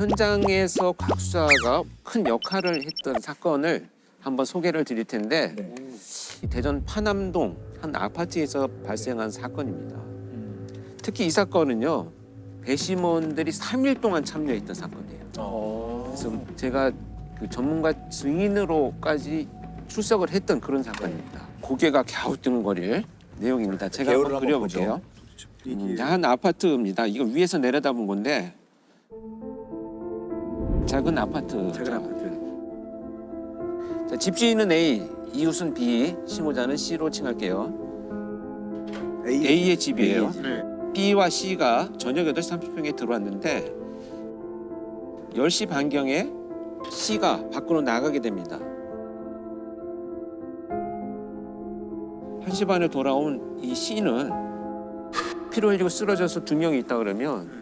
현장에서 과학수사가 큰 역할을 했던 사건을 한번 소개를 드릴 텐데 이 대전 파남동 한 아파트에서 발생한 사건입니다. 특히 이 사건은요. 배심원들이 3일 동안 참여했던 사건이에요. 그래서 제가 그 전문가 증인으로까지 출석을 했던 그런 사건입니다. 고개가 갸우뚱거릴 내용입니다. 제가 한번 그려볼게요. 한 아파트입니다. 이거 위에서 내려다본 건데 작은 아파트. 자, 집주인은 A, 이웃은 B, 신고자는 C로 칭할게요. A의 집이에요. B와 C가 저녁 8시 30분에 들어왔는데 10시 반경에 C가 밖으로 나가게 됩니다. 1시 반에 돌아온 이 C는 피를 흘리고 쓰러져서 2명이 있다 그러면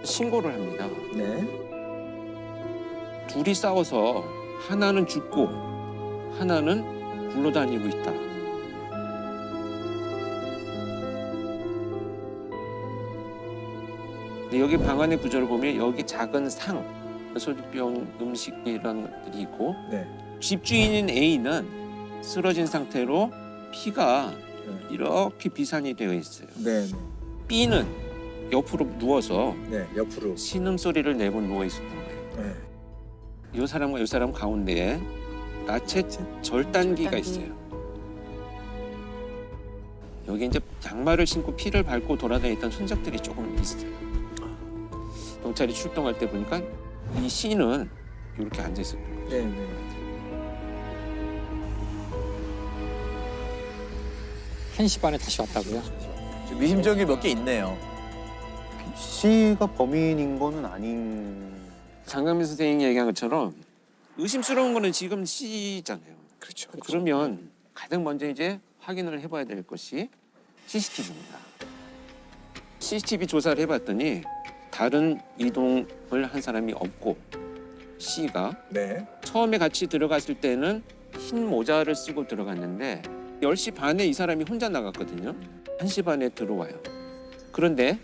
신고를 합니다. 둘이 싸워서 하나는 죽고 하나는 굴러다니고 있다. 근데 여기 방안의 구조를 보면 여기 작은 상, 소주병, 음식 이런 것들이 있고 집주인인 A는 쓰러진 상태로 피가 이렇게 비산이 되어 있어요. B는 옆으로 누워서 옆으로. 신음소리를 내고 누워 있었던 거예요. 이 사람과 이 사람 가운데에 나체 절단기가 있어요. 여기 이제 양말을 신고 피를 밟고 돌아다녔던 흔적들이 조금 있어요. 경찰이 출동할 때 보니까 이 C는 이렇게 앉아 있었던 거예요. 1시 반에 다시 왔다고요? 미심쩍이 몇 개 있네요. C가 범인인 거는 아닌. 장강민 선생님이 얘기한 것처럼 의심스러운 거는 지금 C잖아요. 그렇죠. 그러면 가장 먼저 이제 확인을 해봐야 될 것이 CCTV입니다. CCTV 조사를 해봤더니 다른 이동을 한 사람이 없고 C가 처음에 같이 들어갔을 때는 흰 모자를 쓰고 들어갔는데 10시 반에 이 사람이 혼자 나갔거든요. 1시 반에 들어와요. 그런데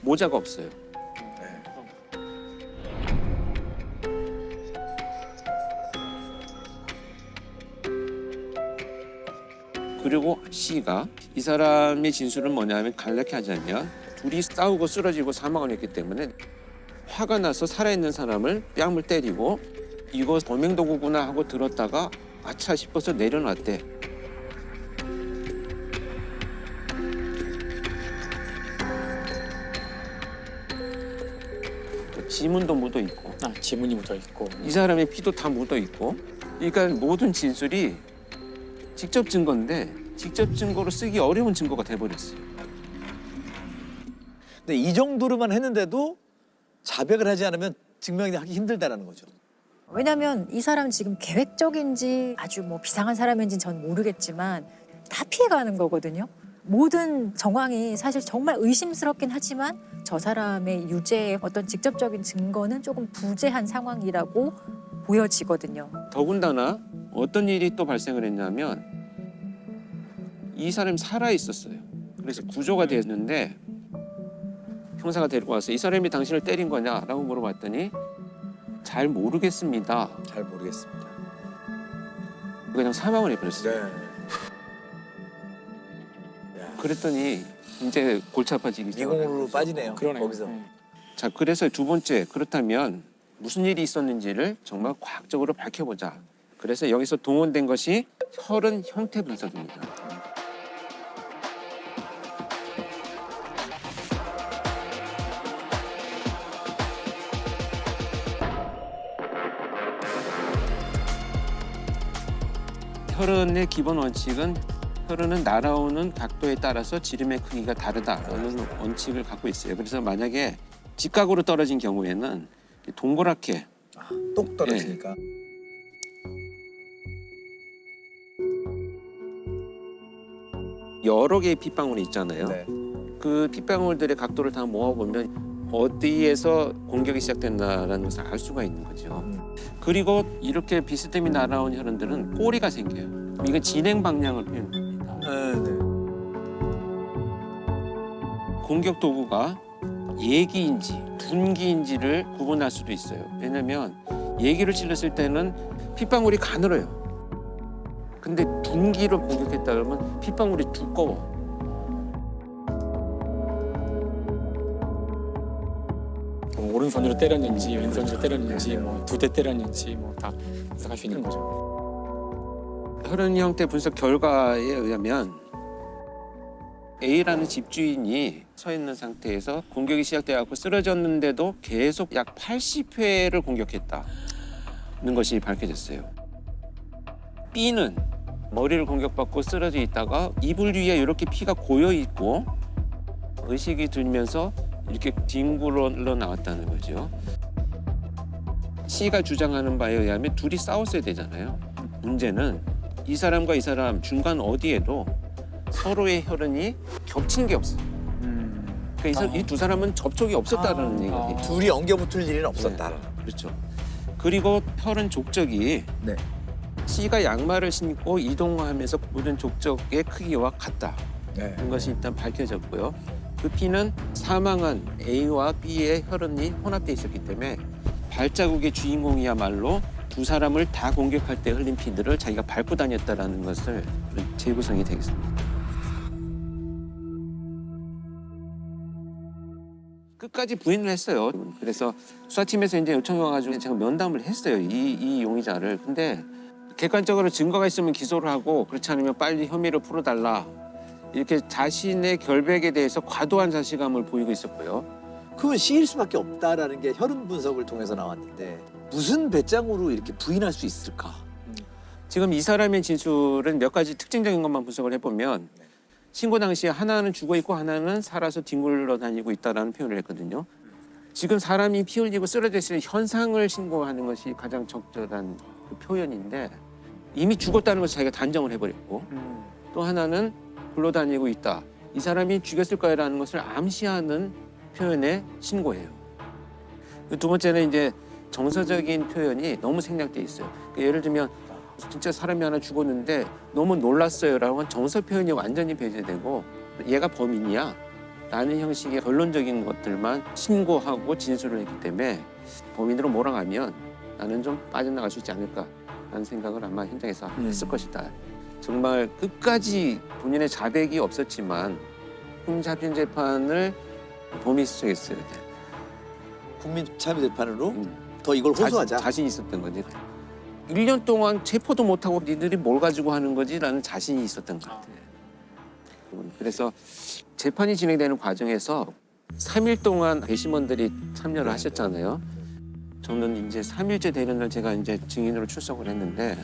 모자가 없어요. 그리고 C가 이 사람의 진술은 뭐냐면 간략히 하자면 둘이 싸우고 쓰러지고 사망을 했기 때문에 화가 나서 살아있는 사람을 뺨을 때리고 이거 범행도구구나 하고 들었다가 아차 싶어서 내려놨대. 지문도 묻어 있고 지문이 묻어 있고. 이 사람의 피도 다 묻어 있고 그러니까 모든 진술이 직접 증거인데 직접 증거로 쓰기 어려운 증거가 돼버렸어요. 근데 이 정도로만 했는데도 자백을 하지 않으면 증명하기 힘들다라는 거죠. 왜냐면 이 사람 지금 계획적인지 아주 뭐 비상한 사람인지는 전 모르겠지만 다 피해가는 거거든요. 모든 정황이 사실 정말 의심스럽긴 하지만 저 사람의 유죄의 어떤 직접적인 증거는 조금 부재한 상황이라고 보여지거든요. 더군다나 어떤 일이 또 발생을 했냐면 이 사람이 살아 있었어요. 그래서 구조가 됐는데 형사가 데리고 와서 이 사람이 당신을 때린 거냐라고 물어봤더니 잘 모르겠습니다. 잘 모르겠습니다. 그냥 사망을 해버렸어요. 그랬더니 이제 골치 아파지기 미궁으로 시작해요. 빠지네요. 그러네요. 거기서. 자, 그래서 두 번째 그렇다면 무슨 일이 있었는지를 정말 과학적으로 밝혀보자. 그래서 여기서 동원된 것이 혈흔 형태 분석입니다. 혈흔의 기본 원칙은 혈흔은 날아오는 각도에 따라서 지름의 크기가 다르다라는 원칙을 갖고 있어요. 그래서 만약에 직각으로 떨어진 경우에는 동그랗게 똑 떨어지니까. 여러 개의 핏방울이 있잖아요. 그 핏방울들의 각도를 다 모아보면 어디에서 공격이 시작됐나라는 것을 알 수가 있는 거죠. 그리고 이렇게 비스듬히 날아온 혈흔들은 꼬리가 생겨요. 이건 진행 방향을 표현합니다. 공격 도구가 예기인지 둔기인지를 구분할 수도 있어요. 왜냐면 예기를 찔렀을 때는 핏방울이 가늘어요. 근데 둔기로 공격했다 그러면 핏방울이 두꺼워. 뭐 오른손으로 때렸는지 왼손으로 때렸는지 뭐 두 대 때렸는지 뭐 다 분석할 수 있는 거죠. 혈흔 형태 분석 결과에 의하면 A라는 집주인이 서 있는 상태에서 공격이 시작돼갖고 쓰러졌는데도 계속 약 80회를 공격했다는 것이 밝혀졌어요. B는 머리를 공격받고 쓰러져 있다가 이불 위에 이렇게 피가 고여 있고 의식이 들면서 이렇게 뒹굴러 나왔다는 거죠. C가 주장하는 바에 의하면 둘이 싸웠어야 되잖아요. 문제는 이 사람과 이 사람 중간 어디에도 서로의 혈흔이 겹친 게 없어요. 그러니까 이 두 사람은 접촉이 없었다는 얘기예요. 둘이 엉겨붙을 일은 없었다. 그렇죠. 그리고 혈흔 족적이 네. C가 양말을 신고 이동하면서 묻은 족적의 크기와 같다는 네. 것이 일단 밝혀졌고요. 그 피는 사망한 A와 B의 혈흔이 혼합돼 있었기 때문에 발자국의 주인공이야말로 두 사람을 다 공격할 때 흘린 피들을 자기가 밟고 다녔다는 것을 재구성이 되겠습니다. 끝까지 부인을 했어요. 그래서 수사팀에서 이제 요청이 와가지고 제가 면담을 했어요. 이 용의자를. 근데 객관적으로 증거가 있으면 기소를 하고 그렇지 않으면 빨리 혐의를 풀어달라. 이렇게 자신의 결백에 대해서 과도한 자신감을 보이고 있었고요. 그건 C일 수밖에 없다라는 게 혈흔 분석을 통해서 나왔는데 무슨 배짱으로 이렇게 부인할 수 있을까? 지금 이 사람의 진술은 몇 가지 특징적인 것만 분석을 해보면 신고 당시에 하나는 죽어있고 하나는 살아서 뒹굴러 다니고 있다는 표현을 했거든요. 지금 사람이 피 흘리고 쓰러져 있을 현상을 신고하는 것이 가장 적절한 그 표현인데 이미 죽었다는 것을 자기가 단정을 해버렸고 또 하나는 굴러다니고 있다. 이 사람이 죽였을 거라는 것을 암시하는 표현의 신고예요. 두 번째는 이제 정서적인 표현이 너무 생략돼 있어요. 그러니까 예를 들면 진짜 사람이 하나 죽었는데 너무 놀랐어요라고 한 정서 표현이 완전히 배제되고 얘가 범인이야 라는 형식의 결론적인 것들만 신고하고 진술을 했기 때문에 범인으로 몰아가면 나는 좀 빠져나갈 수 있지 않을까라는 생각을 아마 현장에서 했을 것이다. 정말 끝까지 본인의 자백이 없었지만 국민참여재판을 범인 수석했어요. 국민참여재판으로 더 이걸 호소하자. 자신 있었던 거지. 1년 동안 체포도 못하고 니들이 뭘 가지고 하는 거지라는 자신이 있었던 것 같아요. 그래서 재판이 진행되는 과정에서 3일 동안 배심원들이 참여를 하셨잖아요. 저는 이제 3일째 되는 날 제가 이제 증인으로 출석을 했는데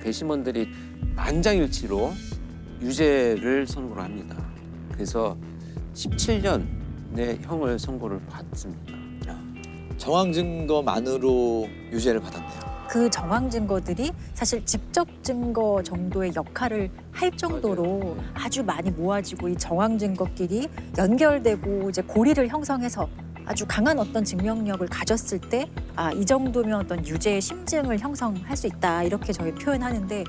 배심원들이 만장일치로 유죄를 선고를 합니다. 그래서 17년의 형을 선고를 받습니다. 정황 증거만으로 유죄를 받았네요. 그 정황 증거들이 사실 직접 증거 정도의 역할을 할 정도로 아주 많이 모아지고 이 정황 증거끼리 연결되고 이제 고리를 형성해서 아주 강한 어떤 증명력을 가졌을 때 이 정도면 어떤 유죄의 심증을 형성할 수 있다 이렇게 저희 표현하는데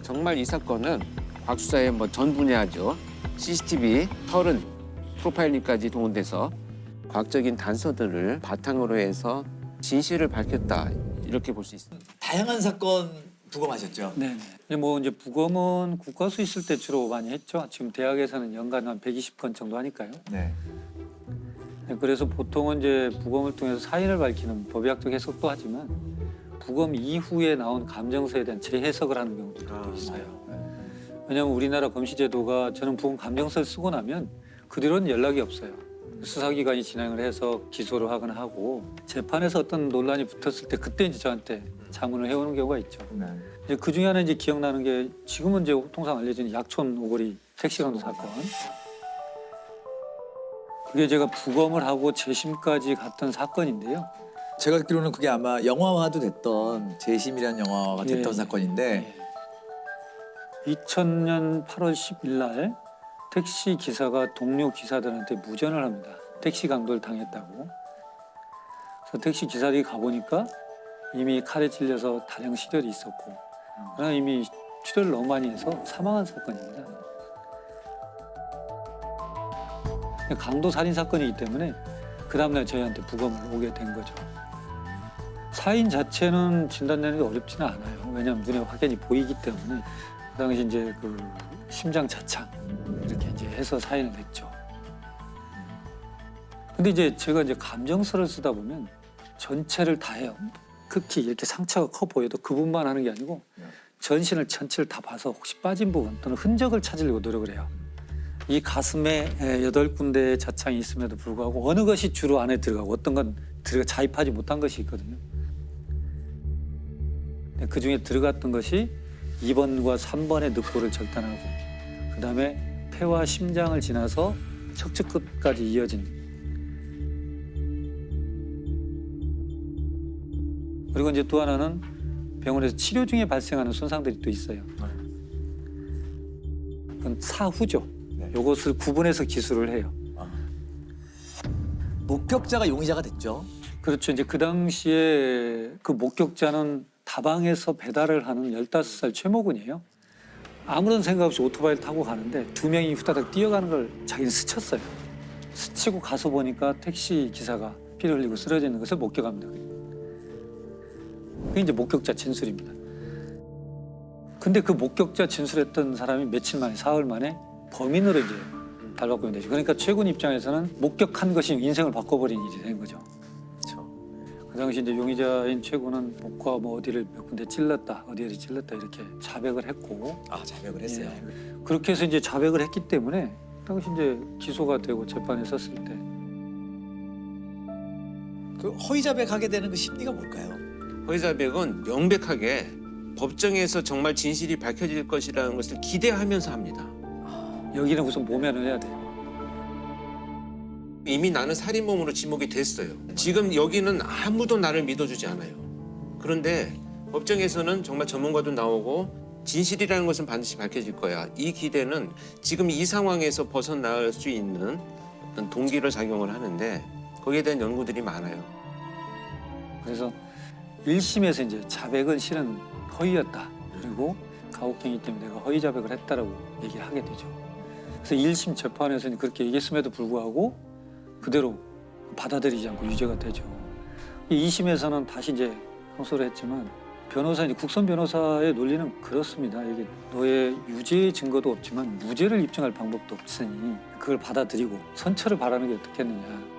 정말 이 사건은 곽 수사의 전 분야죠. CCTV, 혈흔, 프로파일링까지 동원돼서 과학적인 단서들을 바탕으로 해서 진실을 밝혔다 이렇게 볼 수 있습니다. 다양한 사건 부검하셨죠? 네네. 근데 뭐 이제 부검은 국과수 있을 때 주로 많이 했죠. 지금 대학에서는 연간 한 120건 정도 하니까요. 네. 네, 그래서 보통은 이제 부검을 통해서 사인을 밝히는 법의학적 해석도 하지만 부검 이후에 나온 감정서에 대한 재해석을 하는 경우도 있어요. 왜냐하면 우리나라 검시제도가 저는 부검 감정서를 쓰고 나면 그 뒤로는 연락이 없어요. 수사기관이 진행을 해서 기소를 하거나 하고 재판에서 어떤 논란이 붙었을 때 그때 이제 저한테 자문을 해오는 경우가 있죠. 이제 그 중에 하나 이제 기억나는 게 지금은 이제 통상 알려진 약촌 오거리 택시 강도 사건. 그게 제가 부검을 하고 재심까지 갔던 사건인데요. 제가 듣기로는 그게 아마 영화화도 됐던 재심이라는 영화가 됐던 예. 사건인데 2000년 8월 10일 날 택시 기사가 동료 기사들한테 무전을 합니다. 택시 강도를 당했다고. 그래서 택시 기사들이 가보니까 이미 칼에 찔려서 다량 실혈이 있었고 그러나 이미 출혈을 너무 많이 해서 사망한 사건입니다. 강도 살인 사건이기 때문에 그 다음날 저희한테 부검을 오게 된 거죠. 사인 자체는 진단내는 게 어렵지는 않아요. 왜냐하면 눈에 확연히 보이기 때문에 그 당시 이제 그 심장 자창 이렇게 이제 해서 사인을 냈죠. 근데 이제 제가 이제 감정서를 쓰다 보면 전체를 다 해요. 극히 이렇게 상처가 커 보여도 그 부분만 하는 게 아니고 전신을 전체를 다 봐서 혹시 빠진 부분 또는 흔적을 찾으려고 노력을 해요. 이 가슴에 8군데의 자창이 있음에도 불구하고 어느 것이 주로 안에 들어가고 어떤 건 자입하지 못한 것이 있거든요. 그 중에 들어갔던 것이 2번과 3번의 늑골을 절단하고 그다음에 폐와 심장을 지나서 척추 끝까지 이어진 그리고 이제 또 하나는 병원에서 치료 중에 발생하는 손상들이 또 있어요. 그건 사후죠. 요것을 구분해서 기술을 해요. 목격자가 용의자가 됐죠. 그렇죠. 이제 그 당시에 그 목격자는 다방에서 배달을 하는 15살 최모군이에요. 아무런 생각 없이 오토바이를 타고 가는데 2명이 후다닥 뛰어가는 걸 자기는 스쳤어요. 스치고 가서 보니까 택시 기사가 피를 흘리고 쓰러져 있는 것을 목격합니다. 그게 이제 목격자 진술입니다. 근데 그 목격자 진술했던 사람이 며칠 만에, 사흘 만에 범인으로 이제 발바꾸면 되죠. 그러니까 최군 입장에서는 목격한 것이 인생을 바꿔버린 일이 된 거죠. 그렇죠. 그 당시 이제 용의자인 최군은 목과 뭐 어디를 몇 군데 찔렀다, 어디를 찔렀다 이렇게 자백을 했고. 아, 자백을 했어요. 예. 그렇게 해서 이제 자백을 했기 때문에 당시 이제 기소가 되고 재판에 섰을 때 그 허위 자백하게 되는 그 심리가 뭘까요? 허위 자백은 명백하게 법정에서 정말 진실이 밝혀질 것이라는 것을 기대하면서 합니다. 여기는 우선 모면을 해야 돼요. 이미 나는 살인범으로 지목이 됐어요. 지금 여기는 아무도 나를 믿어주지 않아요. 그런데 법정에서는 정말 전문가도 나오고 진실이라는 것은 반드시 밝혀질 거야. 이 기대는 지금 이 상황에서 벗어날 수 있는 어떤 동기를 작용을 하는데 거기에 대한 연구들이 많아요. 그래서 1심에서 이제 자백은 실은 허위였다. 그리고 가혹행위 때문에 내가 허위 자백을 했다라고 얘기를 하게 되죠. 그래서 1심 재판에서는 그렇게 얘기했음에도 불구하고 그대로 받아들이지 않고 유죄가 되죠. 2심에서는 다시 이제 항소를 했지만 이제 국선 변호사의 논리는 그렇습니다. 이게 너의 유죄의 증거도 없지만 무죄를 입증할 방법도 없으니 그걸 받아들이고 선처를 바라는 게 어떻겠느냐.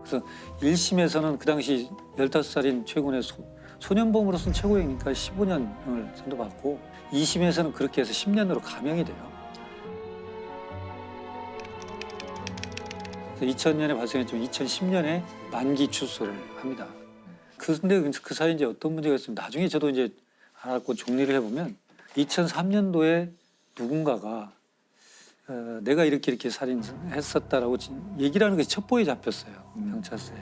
그래서 1심에서는 그 당시 15살인 최군의 소년범으로서는 최고형이니까 15년을 선고받고 2심에서는 그렇게 해서 10년으로 감형이 돼요. 2000년에 발생했지만 2010년에 만기 출소를 합니다. 근데 그 사이에 이제 어떤 문제가 있으면 나중에 저도 이제 알았고 정리를 해보면 2003년도에 누군가가 내가 이렇게 살인했었다라고 얘기를 하는 것이 첩보에 잡혔어요. 경찰서에.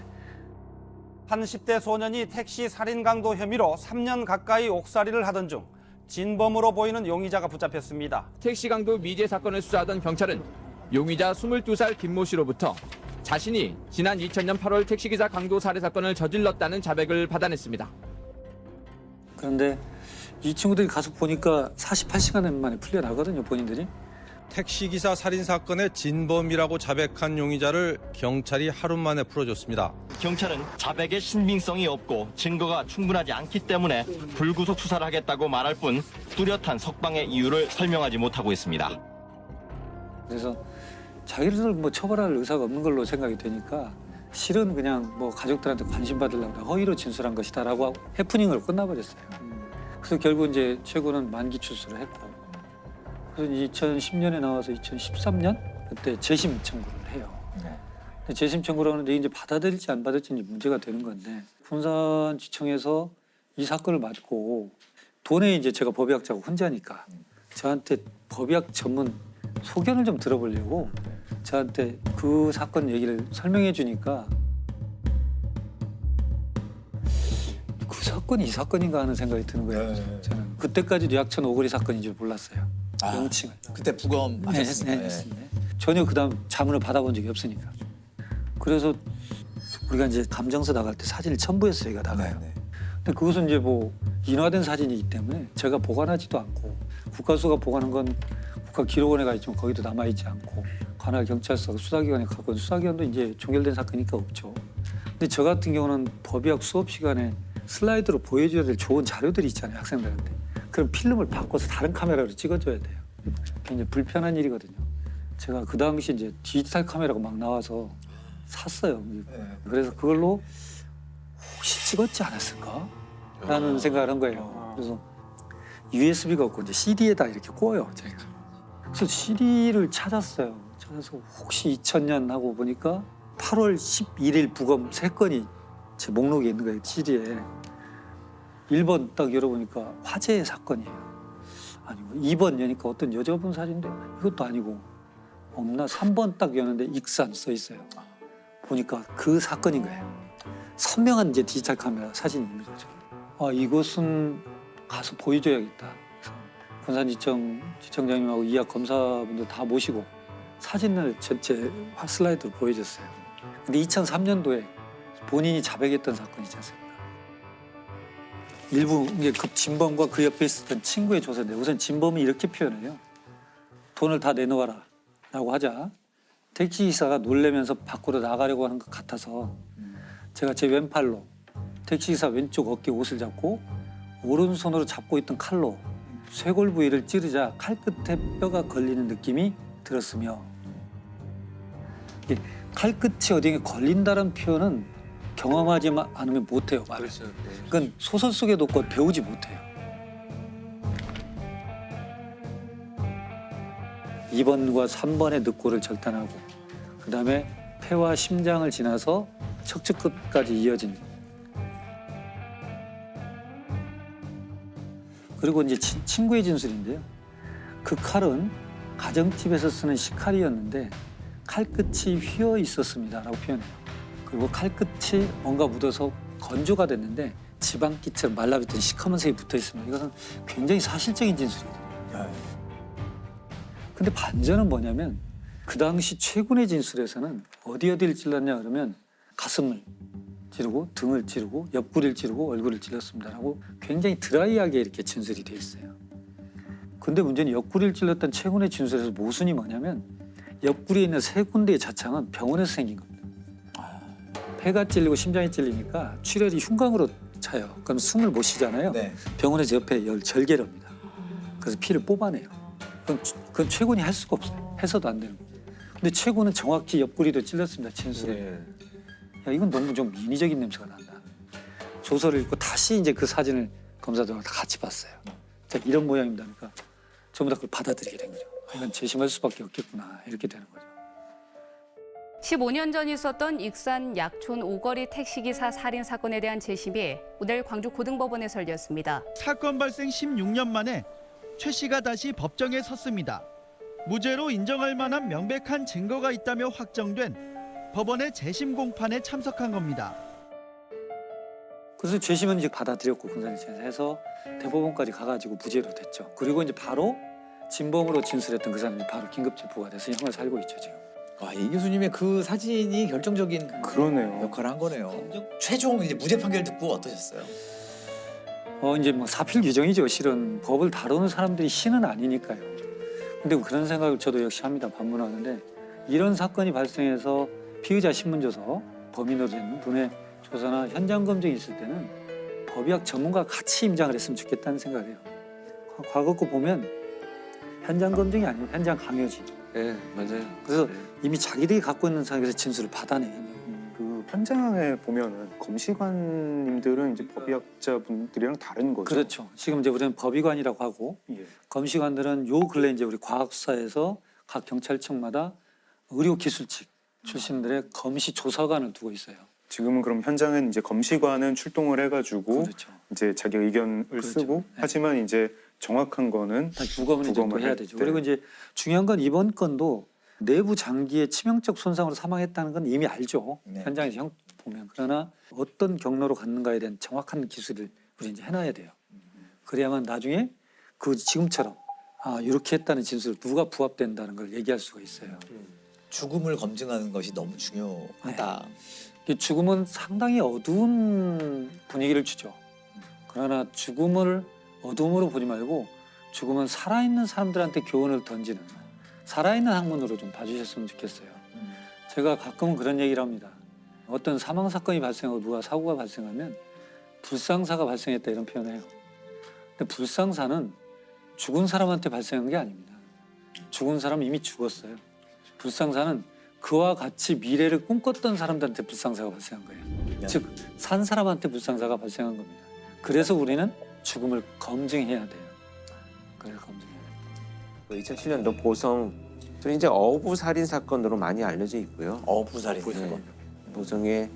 한 10대 소년이 택시 살인 강도 혐의로 3년 가까이 옥살이를 하던 중 진범으로 보이는 용의자가 붙잡혔습니다. 택시 강도 미제 사건을 수사하던 경찰은 용의자 22살 김모 씨로부터 자신이 지난 2000년 8월 택시기사 강도 살해 사건을 저질렀다는 자백을 받아냈습니다. 그런데 이 친구들이 가서 보니까 48시간 만에 풀려나거든요, 본인들이. 택시기사 살인사건의 진범이라고 자백한 용의자를 경찰이 하루 만에 풀어줬습니다. 경찰은 자백의 신빙성이 없고 증거가 충분하지 않기 때문에 불구속 수사를 하겠다고 말할 뿐 뚜렷한 석방의 이유를 설명하지 못하고 있습니다. 그래서 자기를 뭐 처벌할 의사가 없는 걸로 생각이 되니까 실은 그냥 뭐 가족들한테 관심 받으려고 허위로 진술한 것이다라고 해프닝으로 끝나버렸어요. 그래서 결국 이제 최고는 만기 출소를 했고 그래서 2010년에 나와서 2013년 그때 재심 청구를 해요. 근데 재심 청구를 하는데 이제 받아들일지 안 받을지 문제가 되는 건데 군산지청에서 이 사건을 맡고 돈에 이제 제가 법의학자고 혼자니까 저한테 법의학 전문 소견을 좀 들어보려고 저한테 그 사건 얘기를 설명해 주니까 그 사건이 이 사건인가 하는 생각이 드는 거예요. 저는 그때까지도 약천 오거리 사건인 줄 몰랐어요. 명칭을. 그때 부검하셨으니까. 했습니다. 전혀 그다음 자문을 받아본 적이 없으니까. 그래서 우리가 이제 감정서 나갈 때 사진을 첨부해서 저희가 나가요. 근데 그것은 이제 뭐 인화된 사진이기 때문에 제가 보관하지도 않고 국가수가 보관한 건 국가기록원에 가 있지만 거기도 남아있지 않고 관할 경찰서 수사기관에 갔고 수사기관도 이제 종결된 사건이니까 없죠. 근데 저 같은 경우는 법의학 수업 시간에 슬라이드로 보여줘야 될 좋은 자료들이 있잖아요, 학생들한테. 그럼 필름을 바꿔서 다른 카메라로 찍어줘야 돼요. 굉장히 불편한 일이거든요. 제가 그 당시 이제 디지털 카메라가 막 나와서 샀어요. 그래서 그걸로 혹시 찍었지 않았을까? 라는 생각을 한 거예요. 그래서 USB가 없고 이제 CD에다 이렇게 꽂아요, 제가. 그래서 CD를 찾았어요. 찾아서 혹시 2000년 하고 보니까 8월 11일 부검 3건이 제 목록에 있는 거예요, CD에. 1번 딱 열어보니까 화재의 사건이에요. 아니고 2번 여니까 어떤 여자분 사진인데 이것도 아니고 없나? 3번 딱 여는데 익산 써 있어요. 보니까 그 사건인 거예요. 선명한 이제 디지털 카메라 사진이 있는 거죠. 아, 이것은 가서 보여줘야겠다. 그래서 군산지청 지청장님하고 이학 검사분들 다 모시고 사진을 전체 슬라이드로 보여줬어요. 근데 2003년도에 본인이 자백했던 사건이지 않습니까? 일부 이게 그 진범과 그 옆에 있었던 친구의 조사인데 우선 진범이 이렇게 표현해요. 돈을 다 내놓아라 라고 하자 택시기사가 놀래면서 밖으로 나가려고 하는 것 같아서 제가 제 왼팔로 택시기사 왼쪽 어깨 옷을 잡고 오른손으로 잡고 있던 칼로 쇄골 부위를 찌르자 칼 끝에 뼈가 걸리는 느낌이 들었으며 이게 칼 끝이 어디에 걸린다는 표현은 경험하지 않으면 못해요, 말을. 그건 소설 속에도 없고 배우지 못해요. 2번과 3번의 늑골을 절단하고 그다음에 폐와 심장을 지나서 척추 끝까지 이어진 그리고 이제 친구의 진술인데요. 그 칼은 가정집에서 쓰는 식칼이었는데 칼끝이 휘어 있었습니다라고 표현해요. 그리고 칼끝이 뭔가 묻어서 건조가 됐는데 지방기처럼 말라붙은 시커먼색이 붙어 있습니다. 이것은 굉장히 사실적인 진술이거든요. 근데 반전은 뭐냐면 그 당시 최군의 진술에서는 어디를 찔렀냐 그러면 가슴을 찌르고 등을 찌르고 옆구리를 찌르고 얼굴을 찔렀습니다라고 굉장히 드라이하게 이렇게 진술이 돼 있어요. 근데 문제는 옆구리를 찔렀던 최군의 진술에서 모순이 뭐냐면 옆구리에 있는 3군데의 자창은 병원에서 생긴 겁니다. 폐가 찔리고 심장이 찔리니까 출혈이 흉곽으로 차요. 그럼 숨을 못 쉬잖아요. 네. 병원에서 옆에 절개를 합니다. 그래서 피를 뽑아내요. 그건 최군이 할 수가 없어요. 해서도 안 되는 거예요. 근데 최군은 정확히 옆구리도 찔렀습니다. 진술에. 야, 이건 너무 좀 인위적인 냄새가 난다. 조서를 읽고 다시 이제 그 사진을 검사들과 같이 봤어요. 자, 이런 모양입니다. 그러니까 전부 다 그걸 받아들이게 된 거죠. 이건 재심할 수밖에 없겠구나. 이렇게 되는 거죠. 15년 전 있었던 익산 약촌 오거리 택시기사 살인 사건에 대한 재심이 오늘 광주 고등법원에서 열렸습니다. 사건 발생 16년 만에 최 씨가 다시 법정에 섰습니다. 무죄로 인정할 만한 명백한 증거가 있다며 확정된 법원의 재심 공판에 참석한 겁니다. 그래서 재심은 이제 받아들였고 군산지청에서 해서 대법원까지 가가지고 무죄로 됐죠. 그리고 이제 바로 진범으로 진술했던 그 사람이 바로 긴급 체포가 돼서 형을 살고 있죠 지금. 아, 이 교수님의 그 사진이 결정적인 그러네요. 역할을 한 거네요. 최종 이제 무죄 판결 듣고 어떠셨어요? 이제 뭐 사필 규정이죠. 실은 법을 다루는 사람들이 신은 아니니까요. 근데 그런 생각을 저도 역시 합니다. 반문하는데 이런 사건이 발생해서 피의자 신문조서 범인으로 된 분의 조사나 현장 검증이 있을 때는 법의학 전문가가 같이 임장을 했으면 좋겠다는 생각을 해요. 과거 거 보면 현장 검증이 아니고 현장 강요지. 네, 맞아요. 그래서 이미 자기들이 갖고 있는 상황에서 진술을 받아내요. 그 현장에 보면은 검시관님들은 이제 법의학자분들이랑 다른 거죠. 그렇죠. 지금 이제 우리는 법의관이라고 하고 예. 검시관들은 요 근래 이제 우리 과학수사에서 각 경찰청마다 의료기술직 출신들의 검시 조사관을 두고 있어요. 지금은 그럼 현장은 이제 검시관은 출동을 해가지고 그렇죠. 이제 자기 의견을 그렇죠. 쓰고 네. 하지만 이제 정확한 거는 다시 부검을 이제 또 부검을 해야 할 되죠. 때. 그리고 이제 중요한 건 이번 건도 내부 장기의 치명적 손상으로 사망했다는 건 이미 알죠. 네. 현장에서 형 보면. 그러나 어떤 경로로 갔는가에 대한 정확한 기술을 우리 이제 해놔야 돼요. 그래야만 나중에 그 지금처럼 이렇게 했다는 진술을 누가 부합된다는 걸 얘기할 수가 있어요. 죽음을 검증하는 것이 너무 중요하다. 이 죽음은 상당히 어두운 분위기를 주죠. 그러나 죽음을 어둠으로 보지 말고 죽음은 살아있는 사람들한테 교훈을 던지는 살아있는 학문으로 좀 봐주셨으면 좋겠어요. 제가 가끔은 그런 얘기를 합니다. 어떤 사망 사건이 발생하고 누가 사고가 발생하면 불상사가 발생했다 이런 표현을 해요. 근데 불상사는 죽은 사람한테 발생한 게 아닙니다. 죽은 사람은 이미 죽었어요. 불상사는 그와 같이 미래를 꿈꿨던 사람들한테 불상사가 발생한 거예요. 즉, 산 사람한테 불상사가 발생한 겁니다. 그래서 우리는 죽음을 검증해야 돼요. 그래서 검증해야 돼요. 2007년도 보성, 이제 어부 살인 사건으로 많이 알려져 있고요. 어부살인. 네. 보성에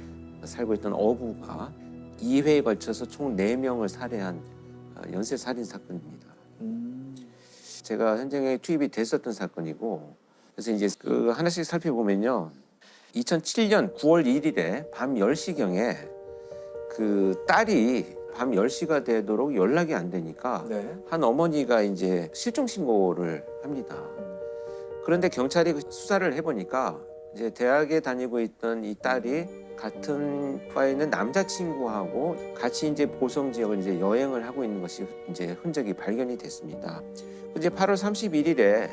살고 있던 어부가 2회에 걸쳐서 총 4명을 살해한 연쇄 살인 사건입니다. 제가 현장에 투입이 됐었던 사건이고, 그래서 이제 그 하나씩 살펴보면요. 2007년 9월 1일에 밤 10시경에 그 딸이 밤 10시가 되도록 연락이 안 되니까 한 어머니가 이제 실종 신고를 합니다. 그런데 경찰이 수사를 해보니까 이제 대학에 다니고 있던 이 딸이 같은 과에 있는 남자친구하고 같이 이제 보성 지역을 이제 여행을 하고 있는 것이 이제 흔적이 발견이 됐습니다. 이제 8월 31일에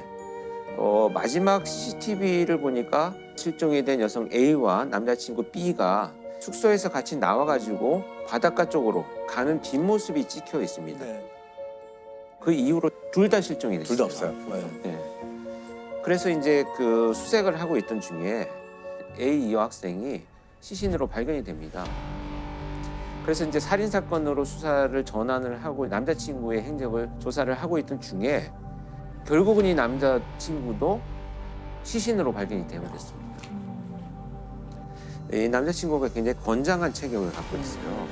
마지막 CCTV를 보니까 실종이 된 여성 A와 남자친구 B가 숙소에서 같이 나와가지고 바닷가 쪽으로 가는 뒷모습이 찍혀 있습니다. 그 이후로 둘 다 실종이 됐어요. 둘 다 없어요. 네. 그래서 이제 그 수색을 하고 있던 중에 A 여학생이 시신으로 발견이 됩니다. 그래서 이제 살인 사건으로 수사를 전환을 하고 남자친구의 행적을 조사를 하고 있던 중에 결국은 이 남자친구도 시신으로 발견이 되어버렸습니다. 이 남자친구가 굉장히 건장한 체격을 갖고 있어요.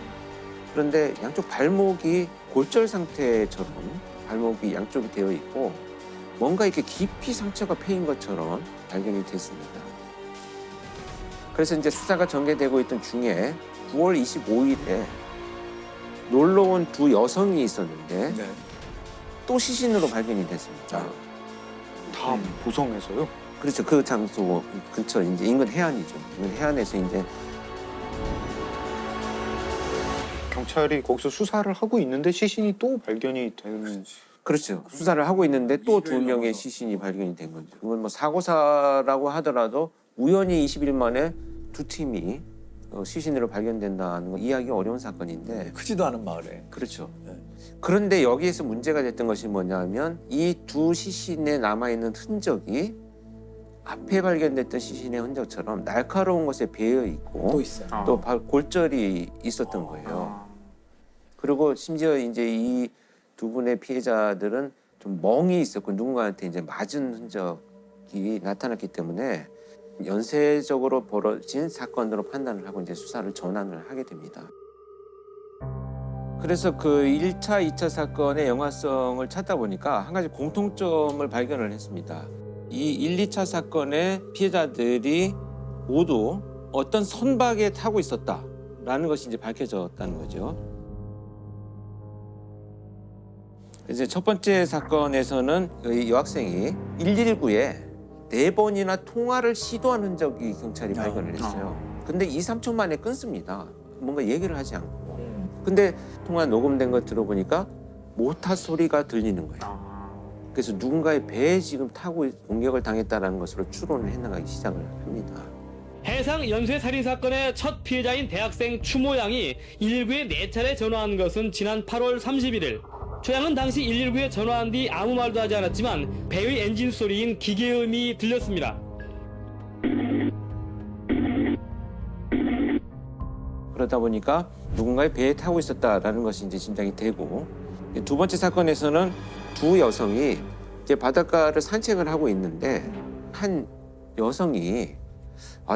그런데 양쪽 발목이 골절 상태처럼 발목이 양쪽이 되어 있고 뭔가 이렇게 깊이 상처가 패인 것처럼 발견이 됐습니다. 그래서 이제 수사가 전개되고 있던 중에 9월 25일에 놀러 온 두 여성이 있었는데 또 시신으로 발견이 됐습니다. 다 보성에서요? 그렇죠. 그 장소 근처 이제 인근 해안이죠. 인근 해안에서 이제 경찰이 거기서 수사를 하고 있는데 시신이 또 발견이 되는. 그렇죠. 수사를 하고 있는데 또 2명의 시신이 발견이 된 거죠. 이건 뭐 사고사라고 하더라도 우연히 20일 만에 두 팀이 시신으로 발견된다는 건 이해하기 어려운 사건인데 크지도 않은 마을에. 그렇죠. 그런데 여기에서 문제가 됐던 것이 뭐냐면 이 두 시신에 남아있는 흔적이 앞에 발견됐던 시신의 흔적처럼 날카로운 것에 배어 있고 또 있어요. 또 골절이 있었던 거예요. 그리고 심지어 이제 이 두 분의 피해자들은 좀 멍이 있었고 누군가한테 이제 맞은 흔적이 나타났기 때문에 연쇄적으로 벌어진 사건으로 판단을 하고 이제 수사를 전환을 하게 됩니다. 그래서 그 1차, 2차 사건의 영화성을 찾다 보니까 한 가지 공통점을 발견을 했습니다. 이 1, 2차 사건의 피해자들이 모두 어떤 선박에 타고 있었다라는 것이 이제 밝혀졌다는 거죠. 이제 첫 번째 사건에서는 이 여학생이 119에 4번이나 통화를 시도한 흔적이 경찰이 발견을 했어요. 근데 2, 3초 만에 끊습니다. 뭔가 얘기를 하지 않고. 근데 통화 녹음된 거 들어보니까 모터 소리가 들리는 거예요. 그래서 누군가의 배에 지금 타고 공격을 당했다는 것으로 추론을 해나가기 시작을 합니다. 해상 연쇄 살인 사건의 첫 피해자인 대학생 추모 양이 119에 4차례 전화한 것은 지난 8월 31일. 조 양은 당시 119에 전화한 뒤 아무 말도 하지 않았지만 배의 엔진 소리인 기계음이 들렸습니다. 그러다 보니까 누군가의 배에 타고 있었다라는 것이 이제 짐작이 되고, 두 번째 사건에서는 두 여성이 이제 바닷가를 산책을 하고 있는데 한 여성이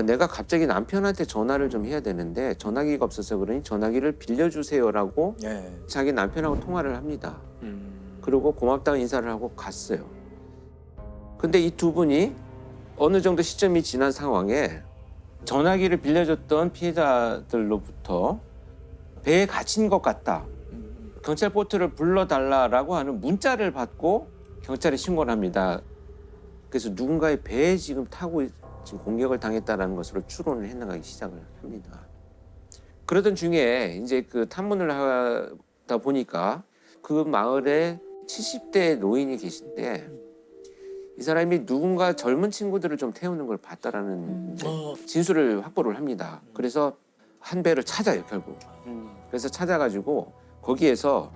내가 갑자기 남편한테 전화를 좀 해야 되는데 전화기가 없어서 그러니 전화기를 빌려주세요라고 자기 남편하고 통화를 합니다. 그리고 고맙다고 인사를 하고 갔어요. 근데 이 두 분이 어느 정도 시점이 지난 상황에 전화기를 빌려줬던 피해자들로부터 배에 갇힌 것 같다. 경찰 보트를 불러달라라고 하는 문자를 받고 경찰에 신고를 합니다. 그래서 누군가의 배에 지금 타고 지금 공격을 당했다라는 것으로 추론을 해나가기 시작을 합니다. 그러던 중에 이제 그 탐문을 하다 보니까 그 마을에 70대 노인이 계신데 이 사람이 누군가 젊은 친구들을 좀 태우는 걸 봤다라는 이제 진술을 확보를 합니다. 그래서 한 배를 찾아요, 결국. 그래서 찾아가지고 거기에서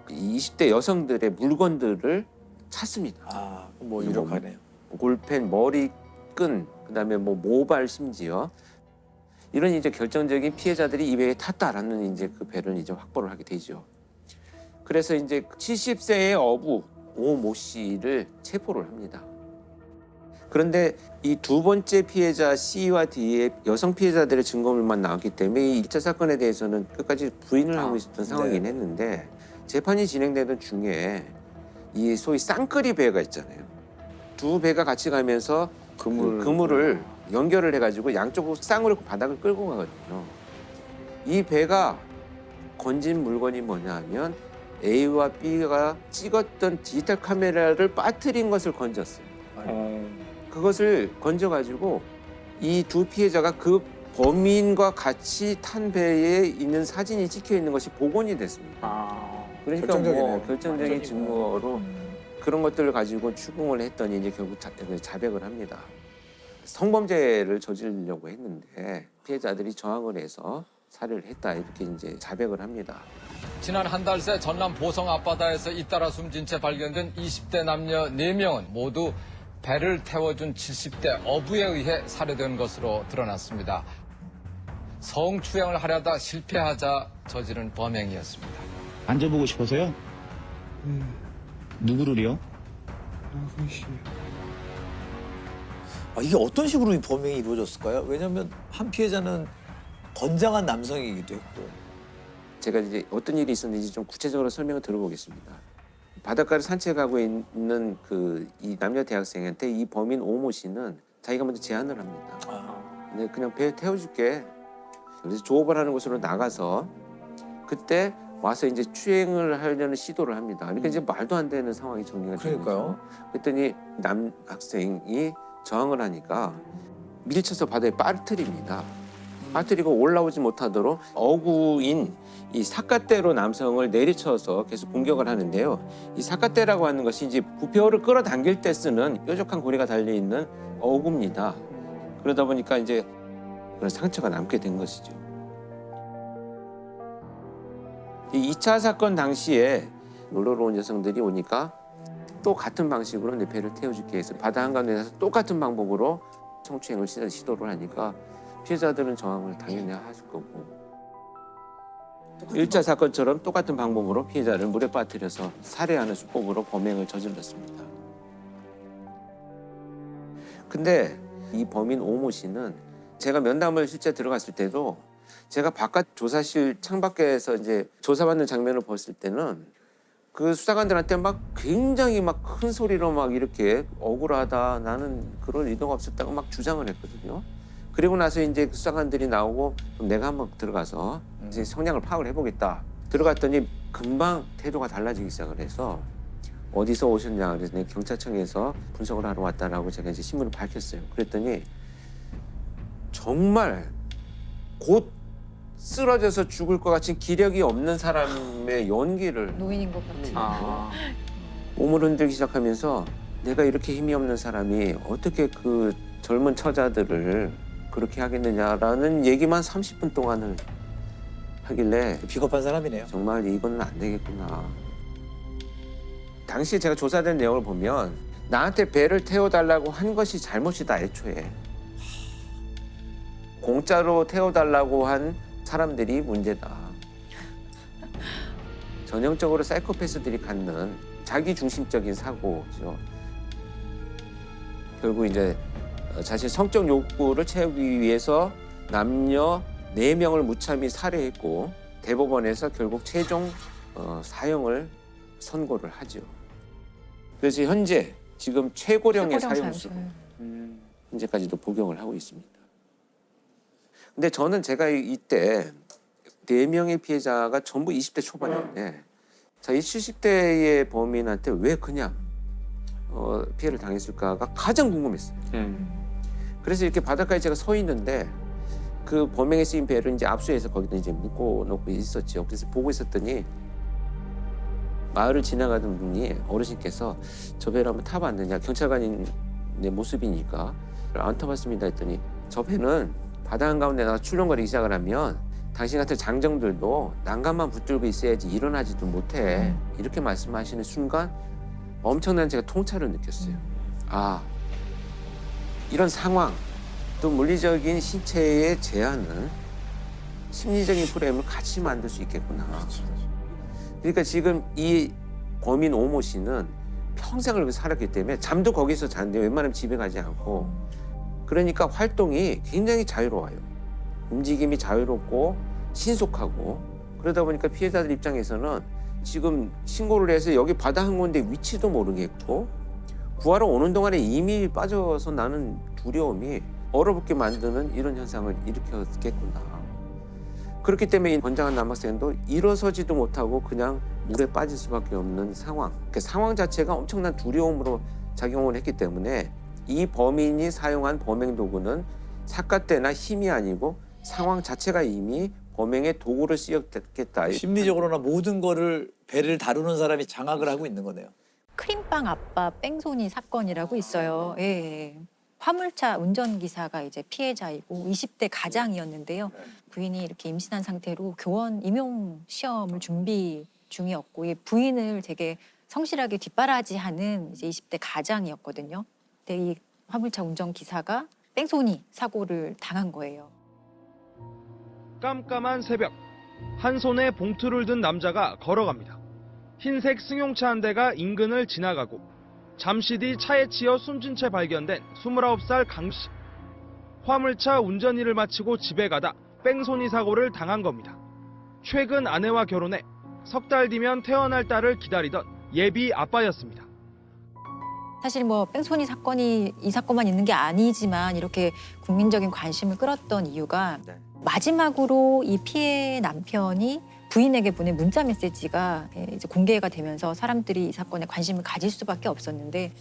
20대 여성들의 물건들을 찾습니다. 뭐 이렇게네요. 골펜, 머리끈, 그다음에 뭐 모발 심지어 이런 이제 결정적인 피해자들이 이 배에 탔다라는 이제 그 배를 이제 확보를 하게 되죠. 그래서 이제 70세의 어부 오모 씨를 체포를 합니다. 그런데 이 두 번째 피해자 C와 D의 여성 피해자들의 증거물만 나왔기 때문에 이 1차 사건에 대해서는 끝까지 부인을 하고 있었던 상황이긴 했는데 재판이 진행되던 중에 이 소위 쌍끌이 배가 있잖아요. 두 배가 같이 가면서 그물을 연결을 해가지고 양쪽으로 쌍으로 바닥을 끌고 가거든요. 이 배가 건진 물건이 뭐냐 하면 A와 B가 찍었던 디지털 카메라를 빠뜨린 것을 건졌어요. 그것을 건져가지고 이 두 피해자가 그 범인과 같이 탄 배에 있는 사진이 찍혀 있는 것이 복원이 됐습니다. 그러니까 뭐 결정적인 증거로 그런 것들을 가지고 추궁을 했더니 이제 결국 자백을 합니다. 성범죄를 저지르려고 했는데 피해자들이 저항을 해서 살해를 했다 이렇게 이제 자백을 합니다. 지난 한 달 새 전남 보성 앞바다에서 잇따라 숨진 채 발견된 20대 남녀 4명은 모두 배를 태워준 70대 어부에 의해 살해된 것으로 드러났습니다. 성추행을 하려다 실패하자 저지른 범행이었습니다. 앉아보고 싶어서요? 누구를요? 이게 어떤 식으로 이 범행이 이루어졌을까요? 왜냐하면 한 피해자는 건장한 남성이기도 했고. 제가 이제 어떤 일이 있었는지 좀 구체적으로 설명을 들어보겠습니다. 바닷가를 산책하고 있는 이 남녀 대학생한테 이 범인 오모 씨는 자기가 먼저 제안을 합니다. 근데 그냥 배에 태워줄게. 그래서 조업을 하는 곳으로 나가서 그때 와서 이제 추행을 하려는 시도를 합니다. 그러니까 이제 말도 안 되는 상황이 정리가 되는 거죠. 그랬더니 남 학생이 저항을 하니까 밀쳐서 바다에 빠뜨립니다. 빠뜨리고 올라오지 못하도록 어구인 이 사카떼로 남성을 내리쳐서 계속 공격을 하는데요. 이 사카떼라고 하는 것이 이제 부표를 끌어당길 때 쓰는 뾰족한 고리가 달려 있는 어구입니다. 그러다 보니까 이제 그런 상처가 남게 된 것이죠. 이 2차 사건 당시에 놀러 온 여성들이 오니까 또 같은 방식으로 내 배를 태워줄게 해서 바다 한가운데서 똑같은 방법으로 성추행을 시도를 하니까 피해자들은 저항을 당연히 하실 거고 1차 사건처럼 똑같은 방법으로 피해자를 물에 빠뜨려서 살해하는 수법으로 범행을 저질렀습니다. 근데 이 범인 오모 씨는 제가 면담을 실제 들어갔을 때도 제가 바깥 조사실 창밖에서 이제 조사받는 장면을 봤을 때는 그 수사관들한테 막 굉장히 막 큰 소리로 막 이렇게 억울하다 나는 그런 의도가 없었다고 막 주장을 했거든요. 그리고 나서 이제 그 수사관들이 나오고 그럼 내가 한번 들어가서 이제 성향을 파악을 해보겠다. 들어갔더니 금방 태도가 달라지기 시작을 해서 어디서 오셨냐 그래서 내가 경찰청에서 분석을 하러 왔다라고 제가 이제 신문을 밝혔어요. 그랬더니 정말 곧 쓰러져서 죽을 것 같은 기력이 없는 사람의 연기를 노인인 것 같아요. 몸을 흔들기 시작하면서 내가 이렇게 힘이 없는 사람이 어떻게 그 젊은 처자들을 그렇게 하겠느냐라는 얘기만 30분 동안을 하길래 비겁한 사람이네요. 정말 이건 안 되겠구나. 당시에 제가 조사된 내용을 보면 나한테 배를 태워달라고 한 것이 잘못이다 애초에. 공짜로 태워달라고 한 사람들이 문제다. 전형적으로 사이코패스들이 갖는 자기중심적인 사고죠. 결국 이제 자신 성적 욕구를 채우기 위해서 남녀 4명을 무참히 살해했고 대법원에서 결국 최종 사형을 선고를 하죠. 그래서 현재 지금 최고령의 사형수로 현재까지도 복용을 하고 있습니다. 근데 저는 제가 이때 4명의 피해자가 전부 20대 초반인데 자, 이 70대의 범인한테 왜 그냥 피해를 당했을까가 가장 궁금했어요. 그래서 이렇게 바닷가에 제가 서 있는데 그 범행에 쓰인 배를 이제 압수해서 거기다 이제 묶어 놓고 있었죠. 그래서 보고 있었더니 마을을 지나가던 분이 어르신께서 저 배를 한번 타봤느냐, 경찰관인 내 모습이니까 안 타봤습니다 했더니 저 배는 바다 한가운데다가 출렁거리기 시작을 하면 당신 같은 장정들도 난간만 붙들고 있어야지 일어나지도 못해. 이렇게 말씀하시는 순간 엄청난 제가 통찰을 느꼈어요. 아, 이런 상황, 또 물리적인 신체의 제한은 심리적인 프레임을 같이 만들 수 있겠구나. 그러니까 지금 이 범인 오모 씨는 평생을 거기서 살았기 때문에 잠도 거기서 자는데 웬만하면 집에 가지 않고, 그러니까 활동이 굉장히 자유로워요. 움직임이 자유롭고 신속하고, 그러다 보니까 피해자들 입장에서는 지금 신고를 해서 여기 바다 한 군데 위치도 모르겠고 구하러 오는 동안에 이미 빠져서 나는 두려움이 얼어붙게 만드는 이런 현상을 일으켰겠구나. 그렇기 때문에 이 건장한 남학생도 일어서지도 못하고 그냥 물에 빠질 수밖에 없는 상황. 그 상황 자체가 엄청난 두려움으로 작용을 했기 때문에 이 범인이 사용한 범행 도구는 삿갓대나 힘이 아니고 상황 자체가 이미 범행의 도구를 쓰였겠다. 심리적으로나 모든 거를 배를 다루는 사람이 장악을 하고 있는 거네요. 크림빵 아빠 뺑소니 사건이라고 있어요. 예. 화물차 운전기사가 이제 피해자이고 20대 가장이었는데요. 부인이 이렇게 임신한 상태로 교원 임용 시험을 준비 중이었고, 이 부인을 되게 성실하게 뒷바라지하는 이제 20대 가장이었거든요. 근데 이 화물차 운전기사가 뺑소니 사고를 당한 거예요. 깜깜한 새벽, 한 손에 봉투를 든 남자가 걸어갑니다. 흰색 승용차 한 대가 인근을 지나가고 잠시 뒤 차에 치여 숨진 채 발견된 29살 강씨. 화물차 운전 일을 마치고 집에 가다 뺑소니 사고를 당한 겁니다. 최근 아내와 결혼해 석 달 뒤면 태어날 딸을 기다리던 예비 아빠였습니다. 사실 뭐 뺑소니 사건이 이 사건만 있는 게 아니지만 이렇게 국민적인 관심을 끌었던 이유가 마지막으로 이 피해 남편이 부인에게 보낸 문자 메시지가 이제 공개가 되면서 사람들이 이 사건에 관심을 가질 수밖에 없었는데,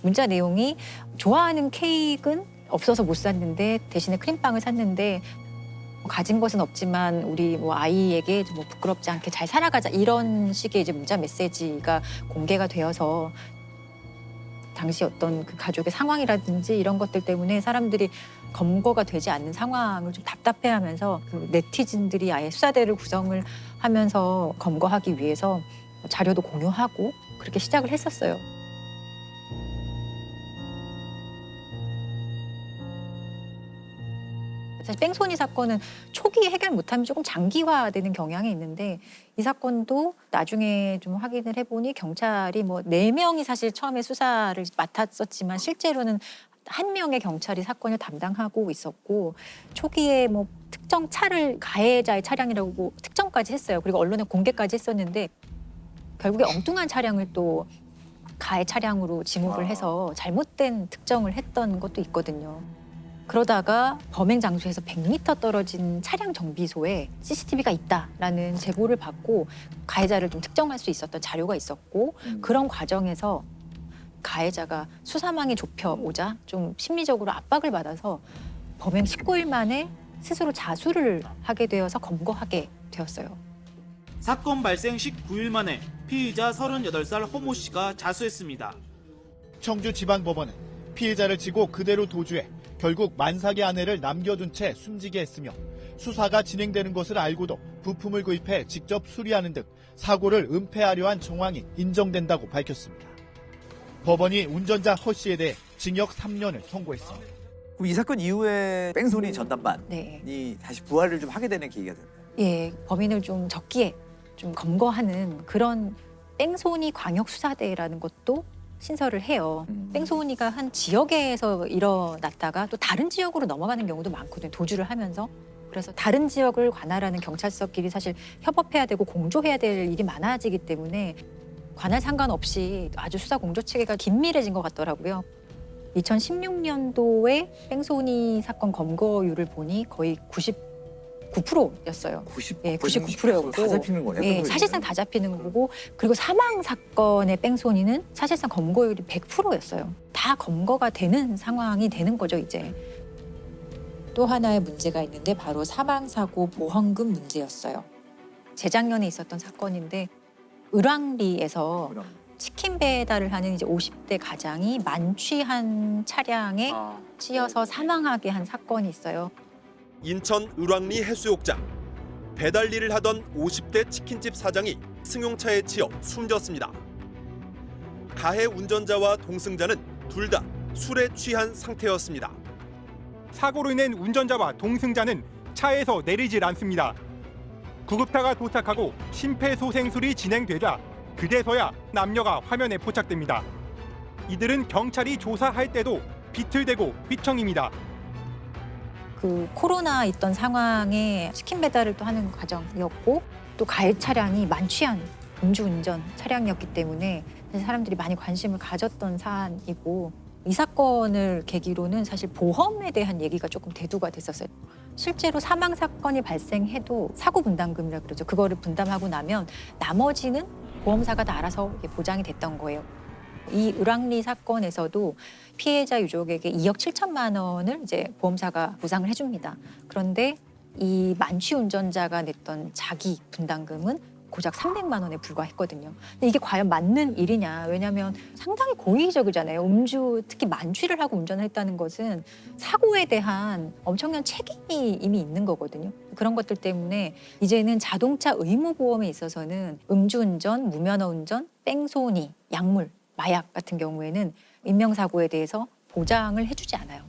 문자 내용이 좋아하는 케이크는 없어서 못 샀는데 대신에 크림빵을 샀는데 가진 것은 없지만 우리 뭐 아이에게 뭐 부끄럽지 않게 잘 살아가자, 이런 식의 이제 문자 메시지가 공개가 되어서 당시 어떤 그 가족의 상황이라든지 이런 것들 때문에 사람들이 검거가 되지 않는 상황을 좀 답답해하면서 그 네티즌들이 아예 수사대를 구성을 하면서 검거하기 위해서 자료도 공유하고 그렇게 시작을 했었어요. 사실 뺑소니 사건은 초기에 해결 못하면 조금 장기화되는 경향이 있는데, 이 사건도 나중에 좀 확인을 해보니 경찰이 뭐 4명이 사실 처음에 수사를 맡았었지만 실제로는 1명의 경찰이 사건을 담당하고 있었고, 초기에 뭐 특정 차를 가해자의 차량이라고 특정까지 했어요. 그리고 언론에 공개까지 했었는데 결국에 엉뚱한 차량을 또 가해 차량으로 지목을 해서 잘못된 특정을 했던 것도 있거든요. 그러다가 범행 장소에서 100m 떨어진 차량 정비소에 CCTV가 있다라는 제보를 받고 가해자를 좀 특정할 수 있었던 자료가 있었고, 그런 과정에서 가해자가 수사망이 좁혀오자 좀 심리적으로 압박을 받아서 범행 19일 만에 스스로 자수를 하게 되어서 검거하게 되었어요. 사건 발생 19일 만에 피의자 38살 허모 씨가 자수했습니다. 청주지방법원은 피해자를 치고 그대로 도주해 결국 만삭의 아내를 남겨둔 채 숨지게 했으며, 수사가 진행되는 것을 알고도 부품을 구입해 직접 수리하는 등 사고를 은폐하려 한 정황이 인정된다고 밝혔습니다. 법원이 운전자 허 씨에 대해 징역 3년을 선고했습니다. 그럼 이 사건 이후에 뺑소니 전담반이 다시 부활을 좀 하게 되는 계기가 됐나요? 예, 범인을 좀 적기에 좀 검거하는 그런 뺑소니 광역수사대라는 것도 신설을 해요. 뺑소니가 한 지역에서 일어났다가 또 다른 지역으로 넘어가는 경우도 많거든요. 도주를 하면서. 그래서 다른 지역을 관할하는 경찰서끼리 사실 협업해야 되고 공조해야 될 일이 많아지기 때문에 관할 상관없이 아주 수사 공조 체계가 긴밀해진 것 같더라고요. 2016년도에 뺑소니 사건 검거율을 보니 거의 99%였어요. 예, 99%였고 다 잡히는 거네요. 예, 사실상 다 잡히는 거고, 그리고 사망 사건의 뺑소니는 사실상 검거율이 100%였어요. 다 검거가 되는 상황이 되는 거죠, 이제. 또 하나의 문제가 있는데 바로 사망사고 보험금 문제였어요. 재작년에 있었던 사건인데 을왕리에서 치킨 배달을 하는 이제 50대 가장이 만취한 차량에 찌어서 사망하게 한 사건이 있어요. 인천 을왕리 해수욕장. 배달 일을 하던 50대 치킨집 사장이 승용차에 치여 숨졌습니다. 가해 운전자와 동승자는 둘 다 술에 취한 상태였습니다. 사고로 인한 운전자와 동승자는 차에서 내리질 않습니다. 구급차가 도착하고 심폐소생술이 진행되자 그제서야 남녀가 화면에 포착됩니다. 이들은 경찰이 조사할 때도 비틀대고 휘청입니다. 그 코로나 있던 상황에 치킨 배달을 또 하는 과정이었고 또 가해 차량이 만취한 음주운전 차량이었기 때문에 사람들이 많이 관심을 가졌던 사안이고 이 사건을 계기로는 사실 보험에 대한 얘기가 조금 대두가 됐었어요. 실제로 사망 사건이 발생해도 사고 분담금이라고 그러죠. 그거를 분담하고 나면 나머지는 보험사가 다 알아서 보장이 됐던 거예요. 이 을왕리 사건에서도 피해자 유족에게 2억 7천만 원을 이제 보험사가 보상을 해줍니다. 그런데 이 만취 운전자가 냈던 자기 분담금은 고작 300만 원에 불과했거든요. 근데 이게 과연 맞는 일이냐? 왜냐하면 상당히 고의적이잖아요. 음주, 특히 만취를 하고 운전을 했다는 것은 사고에 대한 엄청난 책임이 이미 있는 거거든요. 그런 것들 때문에 이제는 자동차 의무보험에 있어서는 음주운전, 무면허운전, 뺑소니, 약물, 마약 같은 경우에는 인명사고에 대해서 보장을 해주지 않아요.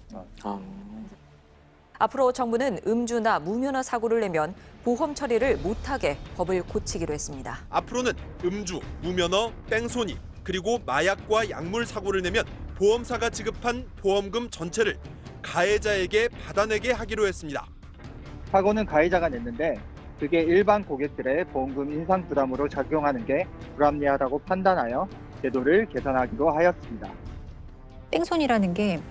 앞으로 정부는 음주나 무면허 사고를 내면 보험 처리를 못하게 법을 고치기로 했습니다. 앞으로는 음주, 무면허, 뺑소니, 그리고 마약과 약물 사고를 내면 보험사가 지급한 보험금 전체를 가해자에게 받아내게 하기로 했습니다. 사고는 가해자가 냈는데 그게 일반 고객들의 보험금 인상 부담으로 작용하는 게 불합리하다고 판단하여 제도를 개선하기로 하였습니다. 뺑소니라는 게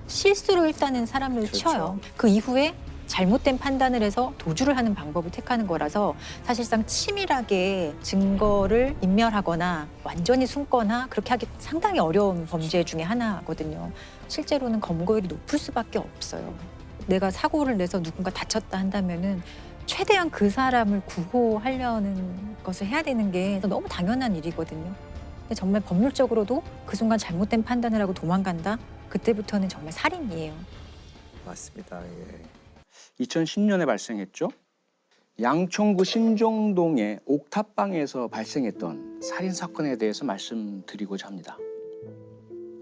실수로 일단은 사람을 쳐요. 그 이후에 잘못된 판단을 해서 도주를 하는 방법을 택하는 거라서 사실상 치밀하게 증거를 인멸하거나 완전히 숨거나 그렇게 하기 상당히 어려운 범죄 중에 하나거든요. 실제로는 검거율이 높을 수밖에 없어요. 내가 사고를 내서 누군가 다쳤다 한다면은 최대한 그 사람을 구호하려는 것을 해야 되는 게 너무 당연한 일이거든요. 근데 정말 법률적으로도 그 순간 잘못된 판단을 하고 도망간다? 그때부터는 정말 살인이에요. 맞습니다. 예. 2010년에 발생했죠. 양천구 신정동의 옥탑방에서 발생했던 살인 사건에 대해서 말씀드리고자 합니다.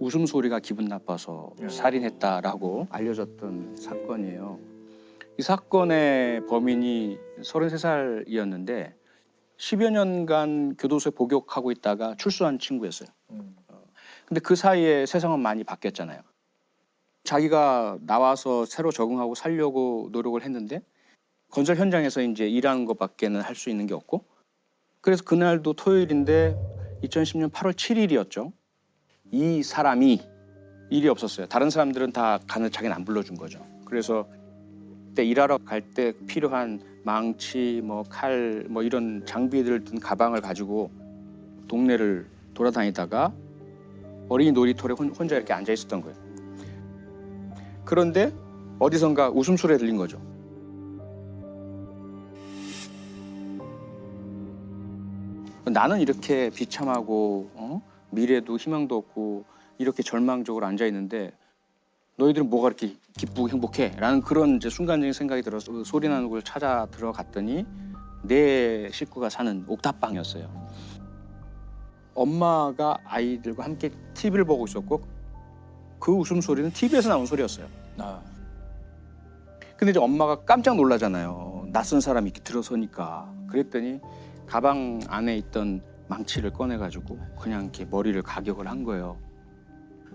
웃음소리가 기분 나빠서 살인했다라고 알려졌던 사건이에요. 이 사건의 범인이 33살이었는데 10여 년간 교도소에 복역하고 있다가 출소한 친구였어요. 근데 그 사이에 세상은 많이 바뀌었잖아요. 자기가 나와서 새로 적응하고 살려고 노력을 했는데 건설 현장에서 이제 일하는 것밖에는 할 수 있는 게 없고 그래서 그날도 토요일인데 2010년 8월 7일이었죠. 이 사람이 일이 없었어요. 다른 사람들은 다 가는 자기는 안 불러준 거죠. 그래서 그때 일하러 갈 때 필요한 망치, 뭐 칼, 뭐 이런 장비들 든 가방을 가지고 동네를 돌아다니다가 어린이 놀이터에 혼자 이렇게 앉아 있었던 거예요. 그런데 어디선가 웃음소리가 들린 거죠. 나는 이렇게 비참하고 미래도 희망도 없고 이렇게 절망적으로 앉아 있는데 너희들은 뭐가 이렇게 기쁘고 행복해? 라는 그런 이제 순간적인 생각이 들어서 소리 나는 곳을 찾아 들어갔더니 내 식구가 사는 옥탑방이었어요. 엄마가 아이들과 함께 TV를 보고 있었고 그 웃음소리는 TV에서 나온 소리였어요. 근데 이제 엄마가 깜짝 놀라잖아요. 낯선 사람이 이렇게 들어서니까. 그랬더니 가방 안에 있던 망치를 꺼내가지고 그냥 이렇게 머리를 가격을 한 거예요.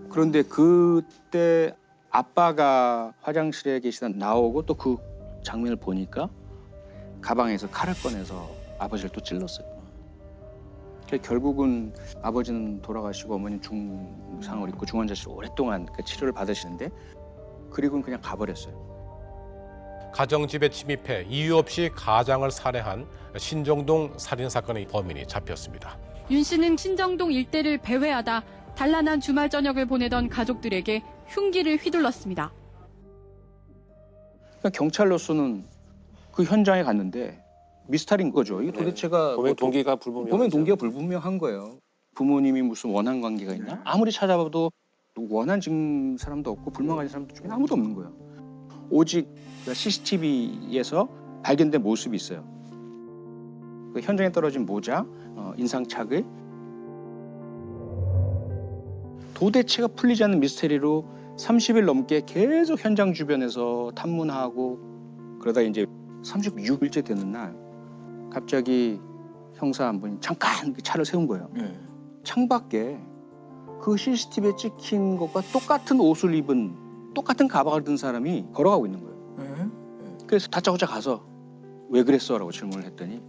그런데 그때 아빠가 화장실에 계시다 나오고 또 그 장면을 보니까 가방에서 칼을 꺼내서 아버지를 또 찔렀어요. 결국은 아버지는 돌아가시고 어머니는 중상을 입고 중환자실에 오랫동안 치료를 받으시는데 그리고는 그냥 가버렸어요. 가정집에 침입해 이유 없이 가장을 살해한 신정동 살인사건의 범인이 잡혔습니다. 윤 씨는 신정동 일대를 배회하다 단란한 주말 저녁을 보내던 가족들에게 흉기를 휘둘렀습니다. 그러니까 경찰로서는 그 현장에 갔는데 미스터리인 거죠. 이게 도대체가 범행 동기가 불분명. 범행 동기가 불분명한 거예요. 부모님이 무슨 원한 관계가 있나? 아무리 찾아봐도 원한 지금 사람도 없고 불만 가진 사람도 중에 아무도 없는 거예요. 오직 CCTV에서 발견된 모습이 있어요. 그 현장에 떨어진 모자, 인상착의. 도대체가 풀리지 않는 미스테리로 30일 넘게 계속 현장 주변에서 탐문하고 그러다 이제 36일째 되는 날 갑자기 형사 한 분이 잠깐 그 차를 세운 거예요. 창밖에 그 CCTV에 찍힌 것과 똑같은 옷을 입은 똑같은 가방을 든 사람이 걸어가고 있는 거예요. 그래서 다짜고짜 가서 왜 그랬어? 라고 질문을 했더니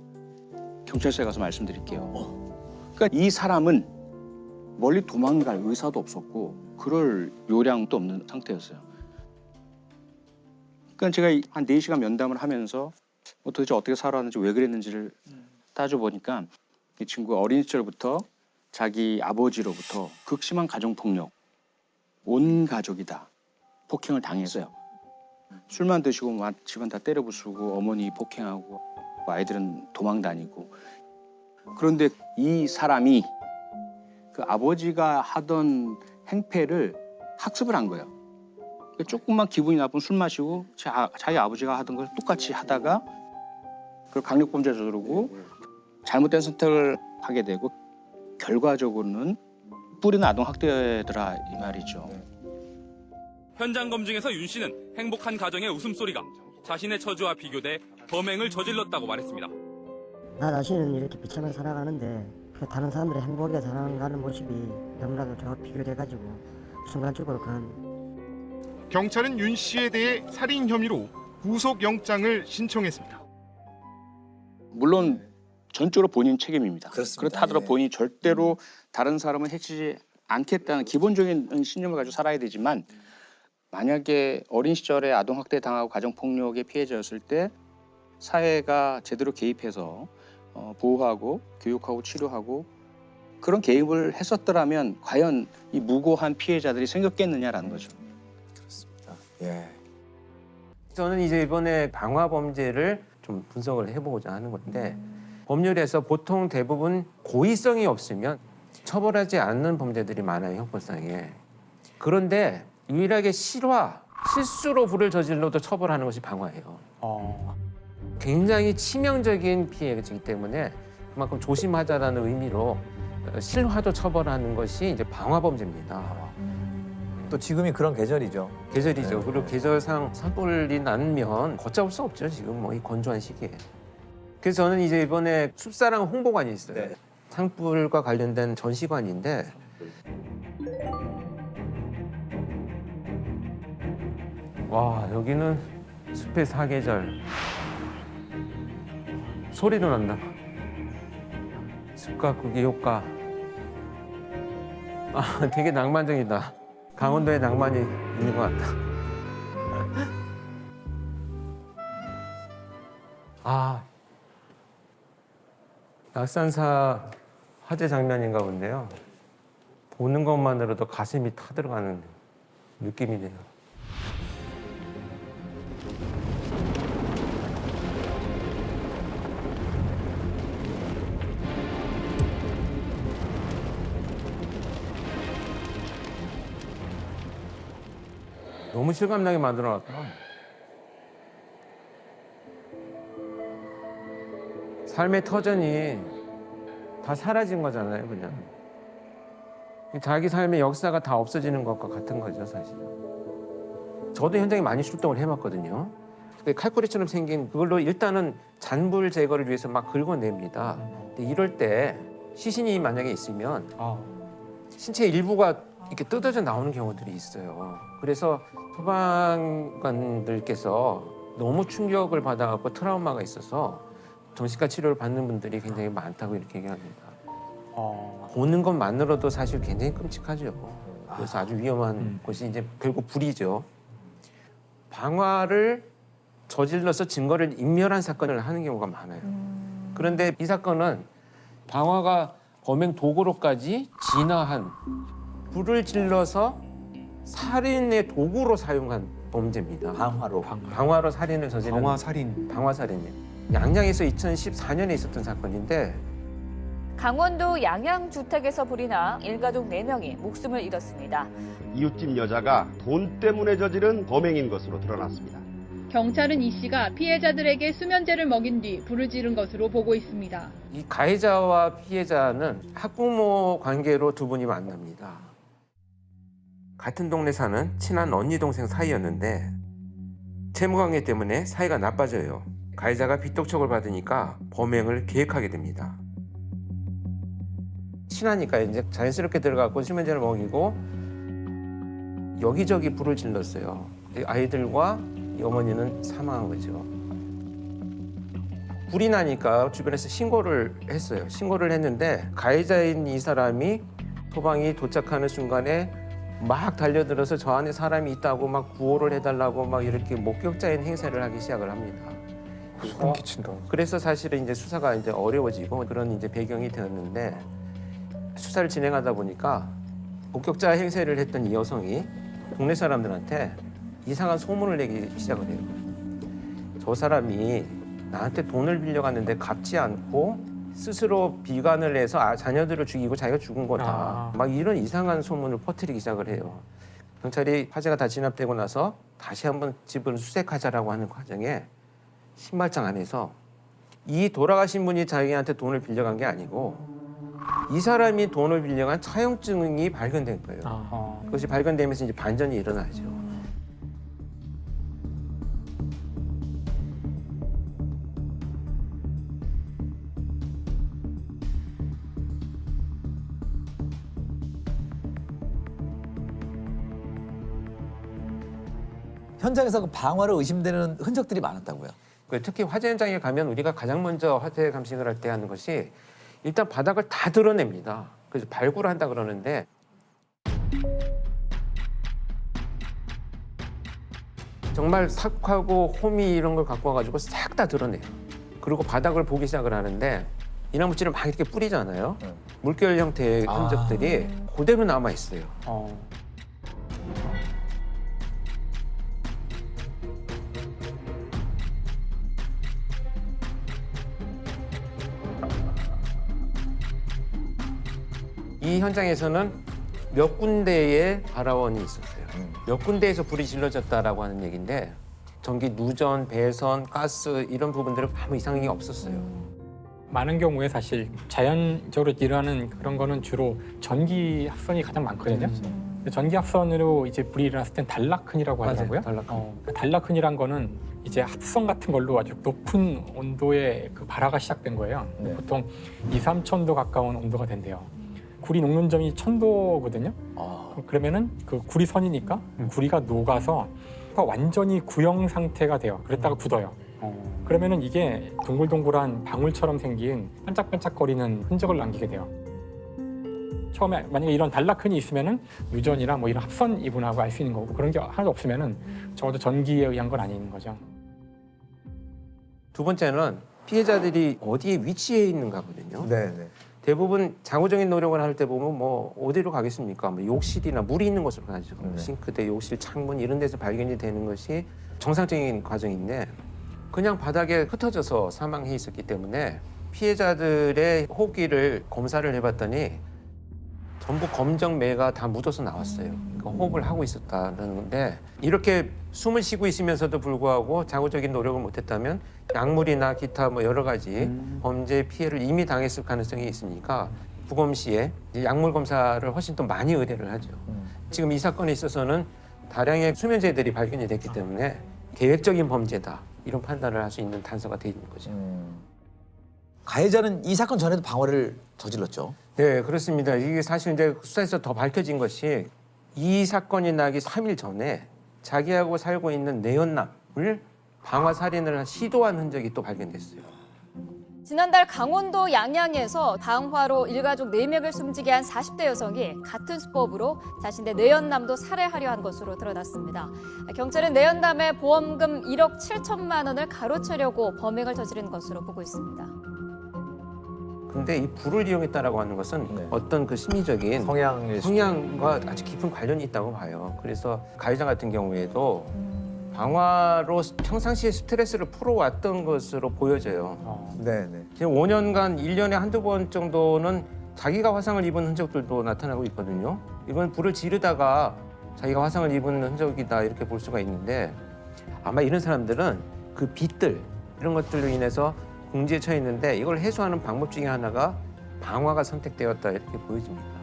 경찰서에 가서 말씀드릴게요. 그러니까 이 사람은 멀리 도망갈 의사도 없었고 그럴 요량도 없는 상태였어요. 그러니까 제가 한 4시간 면담을 하면서 도대체 어떻게 살아왔는지 왜 그랬는지를 따져보니까 이 친구가 어린 시절부터 자기 아버지로부터 극심한 가정폭력, 온 가족이 다 폭행을 당했어요. 술만 드시고 막 집안 다 때려 부수고 어머니 폭행하고 아이들은 도망 다니고. 그런데 이 사람이 그 아버지가 하던 행패를 학습을 한 거예요. 조금만 기분이 나쁘면 술 마시고 자기 아버지가 하던 걸 똑같이 하다가 그걸 강력범죄에 저지르고 잘못된 선택을 하게 되고 결과적으로는 뿌리는 아동학대더라 이 말이죠. 현장 검증에서 윤 씨는 행복한 가정의 웃음소리가 자신의 처지와 비교돼 범행을 저질렀다고 말했습니다. 나 자신은 이렇게 비참하게 살아가는데 다른 사람들의 행복하게 살아가는 모습이 너무나도 저와 비교돼가지고 순간적으로 그런. 경찰은 윤 씨에 대해 살인 혐의로 구속영장을 신청했습니다. 물론 전적으로 본인 책임입니다. 그렇습니다. 그렇다 하더라도 본인이 절대로 다른 사람을 해치지 않겠다는 기본적인 신념을 가지고 살아야 되지만 만약에 어린 시절에 아동학대 당하고 가정폭력의 피해자였을 때 사회가 제대로 개입해서 보호하고 교육하고 치료하고 그런 개입을 했었더라면 과연 이 무고한 피해자들이 생겼겠느냐라는 거죠. 그렇습니다. 예. 저는 이제 이번에 방화 범죄를 좀 분석을 해보고자 하는 건데 법률에서 보통 대부분 고의성이 없으면 처벌하지 않는 범죄들이 많아요, 형법상에. 그런데 유일하게 실수로 불을 저질러도 처벌하는 것이 방화예요. 굉장히 치명적인 피해이기 때문에 그만큼 조심하자라는 의미로 실화도 처벌하는 것이 이제 방화 범죄입니다. 또 지금이 그런 계절이죠. 계절이죠. 그리고 계절상 산불이 나면 걷잡을 수 없죠. 지금 뭐 이 건조한 시기에. 그래서 저는 이제 이번에 숲사랑 홍보관이 있어요. 산불과 관련된 전시관인데 와, 여기는 숲의 사계절. 소리도 난다. 숲과 그게 효과. 아, 되게 낭만적이다. 강원도에 낭만이 있는 것 같다. 아, 낙산사 화재 장면인가 본데요. 보는 것만으로도 가슴이 타들어가는 느낌이네요. 너무 실감나게 만들어놨다. 삶의 터전이 다 사라진 거잖아요, 그냥. 자기 삶의 역사가 다 없어지는 것과 같은 거죠, 사실. 저도 현장에 많이 출동을 해봤거든요. 칼꾸리처럼 생긴 그걸로 일단은 잔불 제거를 위해서 막 긁어냅니다. 근데 이럴 때 시신이 만약에 있으면 신체 일부가 이렇게 뜯어져 나오는 경우들이 있어요. 그래서 소방관들께서 너무 충격을 받아갖고 트라우마가 있어서 정신과 치료를 받는 분들이 굉장히 많다고 이렇게 얘기합니다. 보는 것만으로도 사실 굉장히 끔찍하죠. 그래서 아주 위험한 것이 이제 결국 불이죠. 방화를 저질러서 증거를 인멸한 사건을 하는 경우가 많아요. 그런데 이 사건은 방화가 범행 도구로까지 진화한 불을 질러서 살인의 도구로 사용한 범죄입니다. 방화로. 방화로 살인을 저지른. 방화살인. 방화살인이에요. 양양에서 2014년에 있었던 사건인데 강원도 양양주택에서 불이 나 일가족 4명이 목숨을 잃었습니다. 이웃집 여자가 돈 때문에 저지른 범행인 것으로 드러났습니다. 경찰은 이 씨가 피해자들에게 수면제를 먹인 뒤 불을 지른 것으로 보고 있습니다. 이 가해자와 피해자는 학부모 관계로 두 분이 만납니다. 같은 동네 사는 친한 언니 동생 사이였는데 채무관계 때문에 사이가 나빠져요. 가해자가 빚독촉을 받으니까 범행을 계획하게 됩니다. 친하니까 이제 자연스럽게 들어가고 수면제를 먹이고 여기저기 불을 질렀어요. 아이들과 이 어머니는 사망한 거죠. 불이 나니까 주변에서 신고를 했어요. 신고를 했는데 가해자인 이 사람이 소방이 도착하는 순간에 막 달려들어서 저 안에 사람이 있다고 막 구호를 해달라고 막 이렇게 목격자인 행세를 하기 시작을 합니다. 소름 끼친다. 그래서 사실은 이제 수사가 이제 어려워지고 그런 이제 배경이 되었는데 수사를 진행하다 보니까 목격자 행세를 했던 이 여성이 동네 사람들한테 이상한 소문을 내기 시작을 해요. 저 사람이 나한테 돈을 빌려갔는데 갚지 않고 스스로 비관을 해서 자녀들을 죽이고 자기가 죽은 거다. 막 이런 이상한 소문을 퍼뜨리기 시작을 해요. 경찰이 화재가 다 진압되고 나서 다시 한번 집을 수색하자라고 하는 과정에 신발장 안에서 이 돌아가신 분이 자기한테 돈을 빌려간 게 아니고 이 사람이 돈을 빌려간 차용증이 발견된 거예요. 그것이 발견되면서 이제 반전이 일어나죠. 현장에서 그 방화로 의심되는 흔적들이 많았다고요? 특히 화재 현장에 가면 우리가 가장 먼저 화재 감식을 할 때 하는 것이 일단 바닥을 다 드러냅니다. 그래서 발굴을 한다 그러는데 정말 삭하고 호미 이런 걸 갖고 와가지고 싹 다 드러내요. 그리고 바닥을 보기 시작을 하는데 이나무질을 막 이렇게 뿌리잖아요. 물결 형태의 흔적들이 그대로 남아 있어요. 이 현장에서는 몇 군데의 발화원이 있었어요. 몇 군데에서 불이 질러졌다라고 하는 얘기인데 전기 누전, 배선, 가스 이런 부분들은 아무 이상이 없었어요. 많은 경우에 사실 자연적으로 일어나는 그런 거는 주로 전기 합선이 가장 많거든요. 전기 합선으로 이제 불이 일어났을 땐 단락흔이라고 하더라고요. 단락흔이란 거는 이제 합선 같은 걸로 아주 높은 온도의 그 발화가 시작된 거예요. 보통 2, 3,000도 가까운 온도가 된대요. 구리 녹는 점이 1,000도거든요. 그러면은 그 구리 선이니까 구리가 녹아서 완전히 구형 상태가 돼요. 그랬다가 굳어요. 그러면은 이게 동글동글한 방울처럼 생긴 반짝반짝거리는 흔적을 남기게 돼요. 처음에 만약에 이런 단락흔이 있으면은 유전이나 뭐 이런 합선 이분하고 알 수 있는 거고 그런 게 하나도 없으면은 적어도 전기에 의한 건 아닌 거죠. 두 번째는 피해자들이 어디에 위치해 있는가거든요. 대부분 장구적인 노력을 할 때 보면 뭐 어디로 가겠습니까? 뭐 욕실이나 물이 있는 곳으로 가죠. 싱크대, 욕실, 창문 이런 데서 발견이 되는 것이 정상적인 과정인데 그냥 바닥에 흩어져서 사망해 있었기 때문에 피해자들의 호흡기를 검사를 해봤더니 전부 검정매가 다 묻어서 나왔어요. 그러니까 호흡을 하고 있었다는 건데 이렇게 숨을 쉬고 있으면서도 불구하고 장구적인 노력을 못했다면 약물이나 기타 뭐 여러 가지 범죄 피해를 이미 당했을 가능성이 있으니까 부검 시에 약물 검사를 훨씬 더 많이 의뢰를 하죠. 지금 이 사건에 있어서는 다량의 수면제들이 발견이 됐기 때문에 계획적인 범죄다 이런 판단을 할 수 있는 단서가 돼 있는 거죠. 가해자는 이 사건 전에도 방화를 저질렀죠? 네, 그렇습니다. 이게 사실 이제 수사에서 더 밝혀진 것이 이 사건이 나기 3일 전에 자기하고 살고 있는 내연남을 방화 살인을 시도한 흔적이 또 발견됐어요. 지난달 강원도 양양에서 방화로 일가족 4명을 숨지게 한 40대 여성이 같은 수법으로 자신의 내연남도 살해하려 한 것으로 드러났습니다. 경찰은 내연남의 보험금 1억 7천만 원을 가로채려고 범행을 저지른 것으로 보고 있습니다. 근데 이 불을 이용했다라고 하는 것은 어떤 그 심리적인 성향과 아주 깊은 관련이 있다고 봐요. 그래서 가해자 같은 경우에도 방화로 평상시에 스트레스를 풀어왔던 것으로 보여져요. 네네. 지금 5년간 1년에 한두 번 정도는 자기가 화상을 입은 흔적들도 나타나고 있거든요. 이건 불을 지르다가 자기가 화상을 입은 흔적이다 이렇게 볼 수가 있는데 아마 이런 사람들은 그 빛들 이런 것들로 인해서 궁지에 처해 있는데 이걸 해소하는 방법 중에 하나가 방화가 선택되었다 이렇게 보여집니다.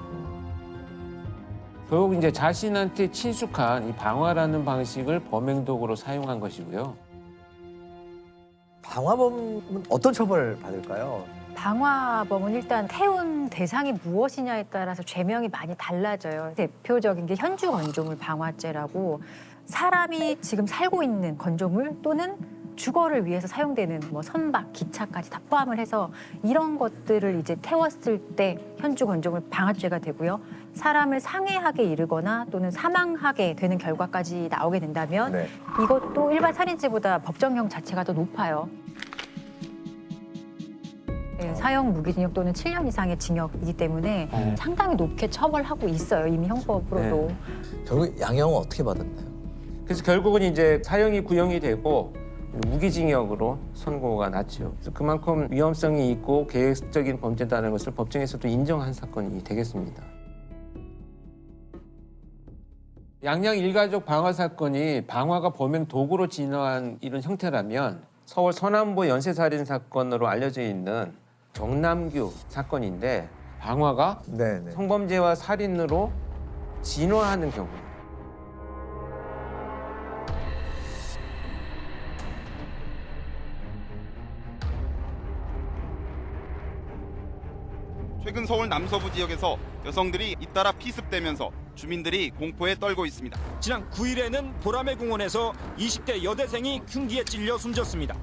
결국 이제 자신한테 친숙한 이 방화라는 방식을 범행 도구로 사용한 것이고요. 방화범은 어떤 처벌을 받을까요? 방화범은 일단 태운 대상이 무엇이냐에 따라서 죄명이 많이 달라져요. 대표적인 게 현주 건조물 방화죄라고 사람이 지금 살고 있는 건조물 또는 주거를 위해서 사용되는 뭐 선박, 기차까지 다 포함을 해서 이런 것들을 이제 태웠을 때 현주 건조물 방화죄가 되고요. 사람을 상해하게 이르거나 또는 사망하게 되는 결과까지 나오게 된다면 네. 이것도 일반 살인죄보다 법정형 자체가 더 높아요. 네, 사형 무기징역 또는 7년 이상의 징역이기 때문에 상당히 높게 처벌하고 있어요. 이미 형법으로도. 네. 결국 양형은 어떻게 받았나요? 그래서 결국은 이제 사형이 구형이 되고 무기징역으로 선고가 났죠. 그래서 그만큼 위험성이 있고 계획적인 범죄다는 것을 법정에서도 인정한 사건이 되겠습니다. 양양 일가족 방화 사건이 방화가 범행 도구로 진화한 이런 형태라면 서울 서남부 연쇄살인 사건으로 알려져 있는 정남규 사건인데 방화가 네네. 성범죄와 살인으로 진화하는 경우. 최근 서울 남서부 지역에서 여성들이 잇따라 피습되면서 주민들이 공포에 떨고 있습니다. 지난 9일에는 보라매 공원에서 20대 여대생이 흉기에 찔려 숨졌습니다.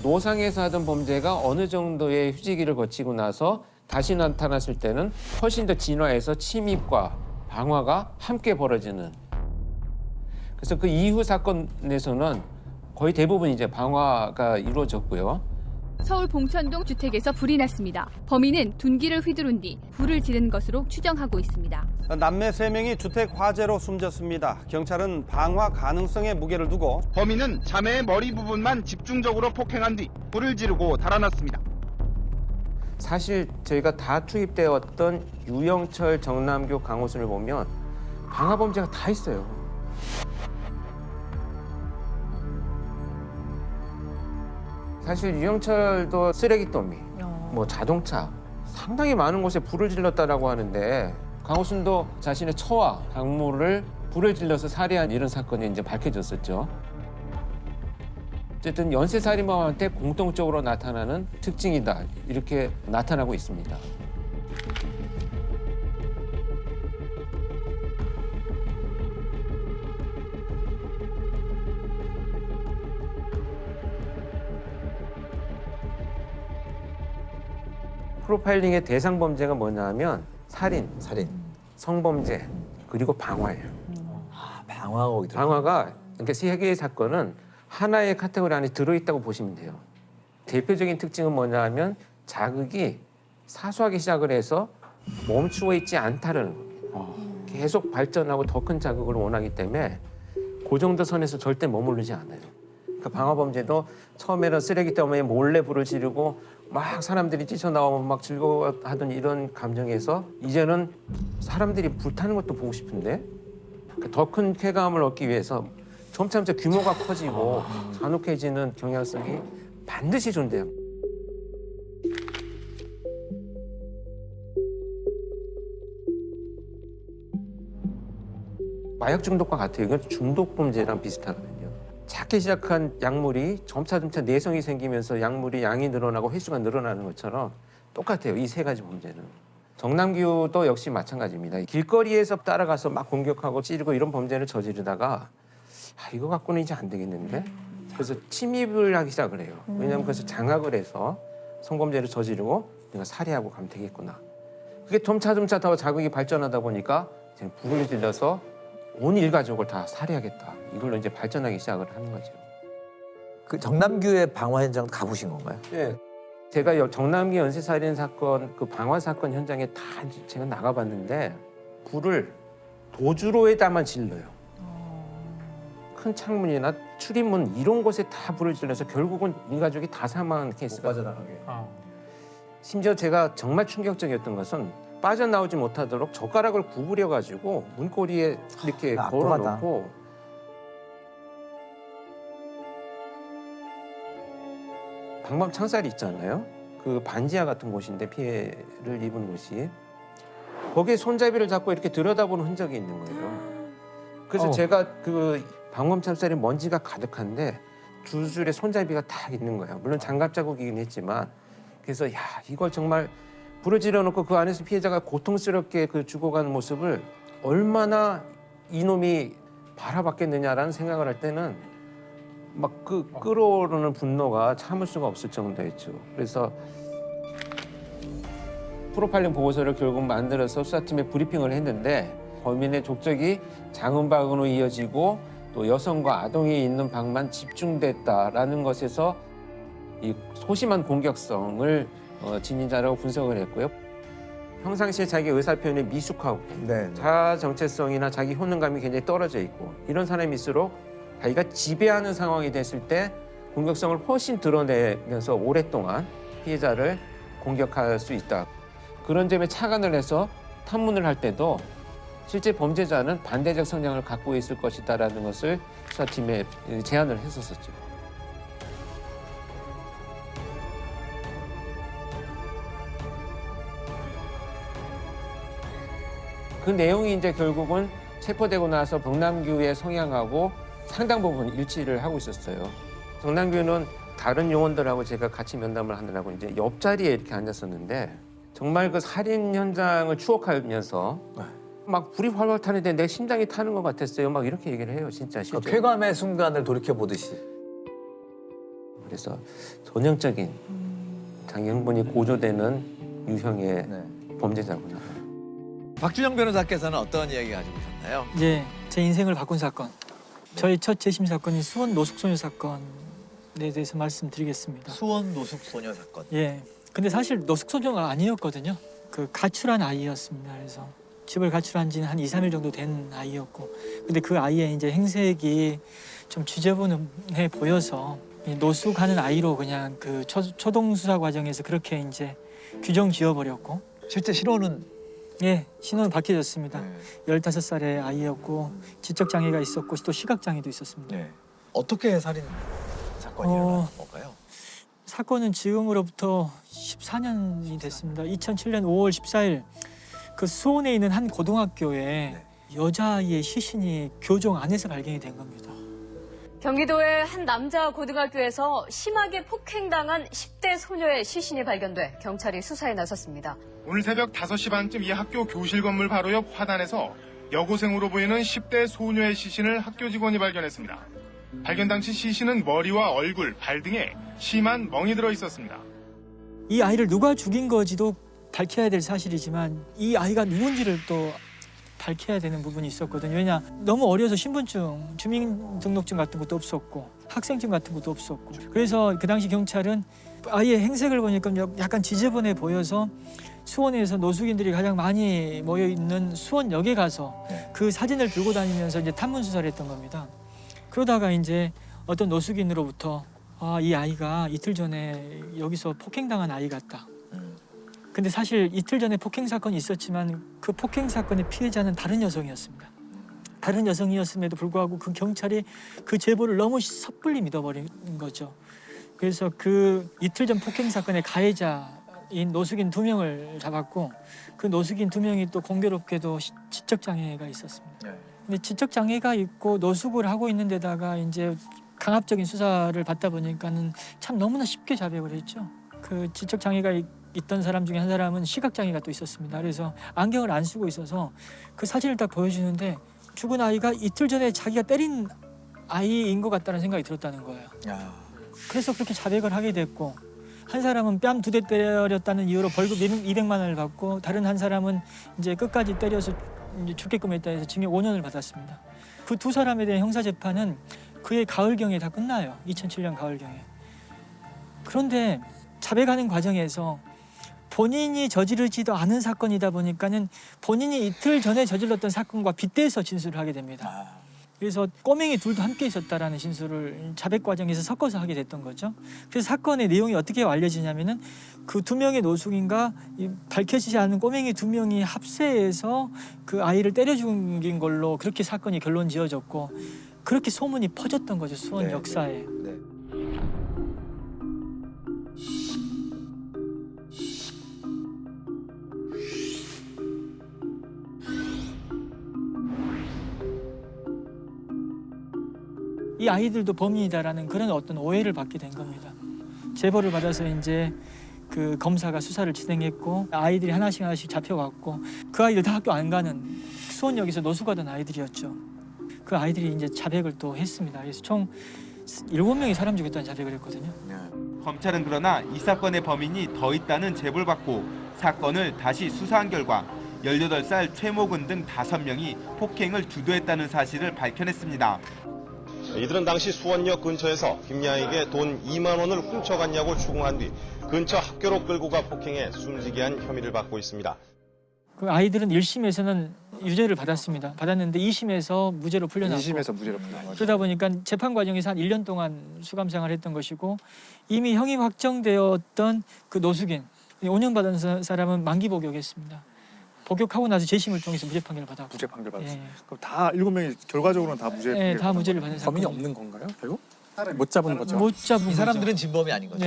노상에서 하던 범죄가 어느 정도의 휴지기를 거치고 나서 다시 나타났을 때는 훨씬 더 진화해서 침입과 방화가 함께 벌어지는. 그래서 그 이후 사건에서는 거의 대부분 이제 방화가 이루어졌고요. 서울 봉천동 주택에서 불이 났습니다. 범인은 둔기를 휘두른 뒤 불을 지른 것으로 추정하고 있습니다. 남매 3명이 주택 화재로 숨졌습니다. 경찰은 방화 가능성에 무게를 두고 범인은 자매의 머리 부분만 집중적으로 폭행한 뒤 불을 지르고 달아났습니다. 사실 저희가 다 투입되었던 유영철, 정남규, 강호순을 보면 방화 범죄가 다 있어요. 사실 유영철도 쓰레기 더미, 뭐 자동차 상당히 많은 곳에 불을 질렀다라고 하는데 강호순도 자신의 처와 작물을 불을 질러서 살해한 이런 사건이 이제 밝혀졌었죠. 어쨌든 연쇄살인범한테 공통적으로 나타나는 특징이다 이렇게 나타나고 있습니다. 프로파일링의 대상 범죄가 뭐냐면 살인, 성범죄, 그리고 방화예요. 방화가 이렇게 세 개의 사건은 하나의 카테고리 안에 들어있다고 보시면 돼요. 대표적인 특징은 뭐냐면 자극이 사소하게 시작을 해서 멈추어 있지 않다는 겁니다. 계속 발전하고 더 큰 자극을 원하기 때문에 그 정도 선에서 절대 머무르지 않아요. 그 방화 범죄도 처음에는 쓰레기 더미에 몰래 불을 지르고 막 사람들이 뛰쳐나오면 막 즐거워하던 이런 감정에서 이제는 사람들이 불타는 것도 보고 싶은데 더 큰 쾌감을 얻기 위해서 점차 규모가 커지고 잔혹해지는 경향성이 반드시 존재해요. 마약 중독과 같아요. 이건 중독 범죄랑 비슷하거든요. 작게 시작한 약물이 점차 내성이 생기면서 약물이 양이 늘어나고 횟수가 늘어나는 것처럼 똑같아요. 이 세 가지 범죄는. 정남규도 역시 마찬가지입니다. 길거리에서 따라가서 막 공격하고 찌르고 이런 범죄를 저지르다가 이거 갖고는 이제 안 되겠는데? 그래서 침입을 하기 시작을 해요. 왜냐하면 그래서 장악을 해서 성범죄를 저지르고 내가 살해하고 가면 되겠구나. 그게 점차 더 자극이 발전하다 보니까 불을 질러서 온 일가족을 다 살해하겠다. 이걸로 이제 발전하기 시작을 하는 거죠. 그 정남규의 방화 현장 가보신 건가요? 네. 제가 정남기 연쇄살인 사건 그 방화 사건 현장에 다 제가 나가봤는데 불을 도주로에다만 질러요. 큰 창문이나 출입문 이런 곳에 다 불을 질러서 결국은 이 가족이 다 사망한 케이스가 빠져나가게. 심지어 제가 정말 충격적이었던 것은 빠져나오지 못하도록 젓가락을 구부려 가지고 문고리에 이렇게 걸어놓고 방범 창살이 있잖아요. 그 반지하 같은 곳인데 피해를 입은 곳이 거기에 손잡이를 잡고 이렇게 들여다보는 흔적이 있는 거예요. 그래서 제가 그 방범 창살에 먼지가 가득한데 두 줄의 손잡이가 딱 있는 거예요. 물론 장갑 자국이긴 했지만 그래서 야 이걸 정말 불을 지려놓고 그 안에서 피해자가 고통스럽게 그 죽어가는 모습을 얼마나 이놈이 바라봤겠느냐라는 생각을 할 때는 막 그 끓어오르는 분노가 참을 수가 없을 정도였죠. 그래서 프로파일링 보고서를 결국 만들어서 수사팀에 브리핑을 했는데 범인의 족적이 장은박으로 이어지고 또 여성과 아동이 있는 방만 집중됐다라는 것에서 이 소심한 공격성을 지닌 자라고 분석을 했고요. 평상시에 자기 의사표현이 미숙하고 자아 정체성이나 자기 효능감이 굉장히 떨어져 있고 이런 사람일수록 자기가 지배하는 상황이 됐을 때 공격성을 훨씬 드러내면서 오랫동안 피해자를 공격할 수 있다. 그런 점에 착안을 해서 탐문을 할 때도 실제 범죄자는 반대적 성향을 갖고 있을 것이다라는 것을 수사팀에 제안을 했었었죠. 그 내용이 이제 결국은 체포되고 나서 정남규의 성향하고 상당 부분 일치를 하고 있었어요. 정남규는 다른 요원들하고 제가 같이 면담을 하느라고 이제 옆자리에 이렇게 앉았었는데 정말 그 살인 현장을 추억하면서 막 불이 활활 타는데 내 심장이 타는 것 같았어요. 막 이렇게 얘기를 해요, 진짜. 실제로. 쾌감의 순간을 돌이켜 보듯이. 그래서 전형적인 장형분이 고조되는 유형의 범죄자구나. 박준영 변호사께서는 어떤 이야기 가지고 오셨나요? 예, 제 인생을 바꾼 사건. 저희 첫 재심 사건인 수원 노숙소녀 사건에 대해서 말씀드리겠습니다. 수원 노숙소녀 사건. 예. 근데 사실 노숙소녀가 아니었거든요. 그 가출한 아이였습니다. 그래서 집을 가출한 지는 한 2, 3일 정도 된 아이였고, 근데 그 아이의 이제 행색이 좀 지저분해 보여서 노숙하는 아이로 그냥 그 초동 수사 과정에서 그렇게 이제 규정 지어버렸고. 실제 신원은? 예, 신원은 밝혀졌습니다. 15살의 아이였고 지적 장애가 있었고 또 시각 장애도 있었습니다. 어떻게 살인 사건이 일어난 건가요? 사건은 지금으로부터 14년이 됐습니다. 2007년 5월 14일 그 수원에 있는 한 고등학교에 여자아이의 시신이 교정 안에서 발견이 된 겁니다. 경기도의 한 남자 고등학교에서 심하게 폭행당한 10대 소녀의 시신이 발견돼 경찰이 수사에 나섰습니다. 오늘 새벽 5시 반쯤 이 학교 교실 건물 바로 옆 화단에서 여고생으로 보이는 10대 소녀의 시신을 학교 직원이 발견했습니다. 발견 당시 시신은 머리와 얼굴, 발 등에 심한 멍이 들어 있었습니다. 이 아이를 누가 죽인 거지도 밝혀야 될 사실이지만 이 아이가 누군지를 또 밝혀야 되는 부분이 있었거든요. 왜냐, 너무 어려서 신분증, 주민등록증 같은 것도 없었고 학생증 같은 것도 없었고 그래서 그 당시 경찰은 아이의 행색을 보니까 약간 지저분해 보여서 수원에서 노숙인들이 가장 많이 모여 있는 수원역에 가서 그 사진을 들고 다니면서 이제 탐문 수사를 했던 겁니다. 그러다가 이제 어떤 노숙인으로부터 이 아이가 이틀 전에 여기서 폭행당한 아이 같다. 근데 사실 이틀 전에 폭행 사건이 있었지만 그 폭행 사건의 피해자는 다른 여성이었습니다. 다른 여성이었음에도 불구하고 그 경찰이 그 제보를 너무 섣불리 믿어버린 거죠. 그래서 그 이틀 전 폭행 사건의 가해자인 노숙인 2명을 잡았고 그 노숙인 2명이 또 공교롭게도 지적 장애가 있었습니다. 근데 지적 장애가 있고 노숙을 하고 있는 데다가 이제 강압적인 수사를 받다 보니까는 참 너무나 쉽게 자백을 했죠. 그 지적 장애가 있던 사람 중에 한 사람은 시각 장애가 또 있었습니다. 그래서 안경을 안 쓰고 있어서 그 사진을 딱 보여주는데 죽은 아이가 이틀 전에 자기가 때린 아이인 것 같다는 생각이 들었다는 거예요. 그래서 그렇게 자백을 하게 됐고 한 사람은 뺨 2대 때렸다는 이유로 벌금 200만 원을 받고 다른 한 사람은 이제 끝까지 때려서 이제 죽게끔 했다 해서 징역 5년을 받았습니다. 그 두 사람에 대한 형사재판은 그해 가을경에 다 끝나요. 2007년 가을경에. 그런데 자백하는 과정에서 본인이 저지르지도 않은 사건이다 보니까는 본인이 이틀 전에 저질렀던 사건과 빗대서 진술을 하게 됩니다. 그래서 꼬맹이 둘도 함께 있었다라는 진술을 자백 과정에서 섞어서 하게 됐던 거죠. 그래서 사건의 내용이 어떻게 알려지냐면은 그 2명의 노숙인과 밝혀지지 않은 꼬맹이 2명이 합세해서 그 아이를 때려 죽인 걸로 그렇게 사건이 결론 지어졌고 그렇게 소문이 퍼졌던 거죠, 수원 역사에. 이 아이들도 범인이다라는 그런 어떤 오해를 받게 된 겁니다. 제보를 받아서 이제 그 검사가 수사를 진행했고 아이들이 하나씩 잡혀갔고 그 아이들 다 학교 안 가는 수원역에서 노숙하던 아이들이었죠. 그 아이들이 이제 자백을 또 했습니다. 그래서 총 7명이 사람 죽였다는 자백을 했거든요. 검찰은 그러나 이 사건의 범인이 더 있다는 제보를 받고 사건을 다시 수사한 결과 18살 최모근 등 5명이 폭행을 주도했다는 사실을 밝혀냈습니다. 이들은 당시 수원역 근처에서 김양에게 돈 2만 원을 훔쳐갔냐고 추궁한 뒤 근처 학교로 끌고 가 폭행해 숨지게 한 혐의를 받고 있습니다. 그 아이들은 1심에서는 유죄를 받았는데 2심에서 무죄로 풀려났고 2심에서 무죄로 풀려났죠. 그러다 보니까 재판 과정에서 한 1년 동안 수감 생활을 했던 것이고 이미 형이 확정되었던 그 노숙인 5년 받은 사람은 만기 복역했습니다. 복역하고 나서 재심을 통해서 무죄 판결을 받았고. 무죄 판결 받았어요. 그럼 다 7명이 결과적으로는 다 무죄 판결. 다 무죄를 받은 범인이 사건이 없는 건가요, 결국? 못 잡은 거죠. 못 잡은 이 사람들은 거죠. 진범이 아닌 거죠.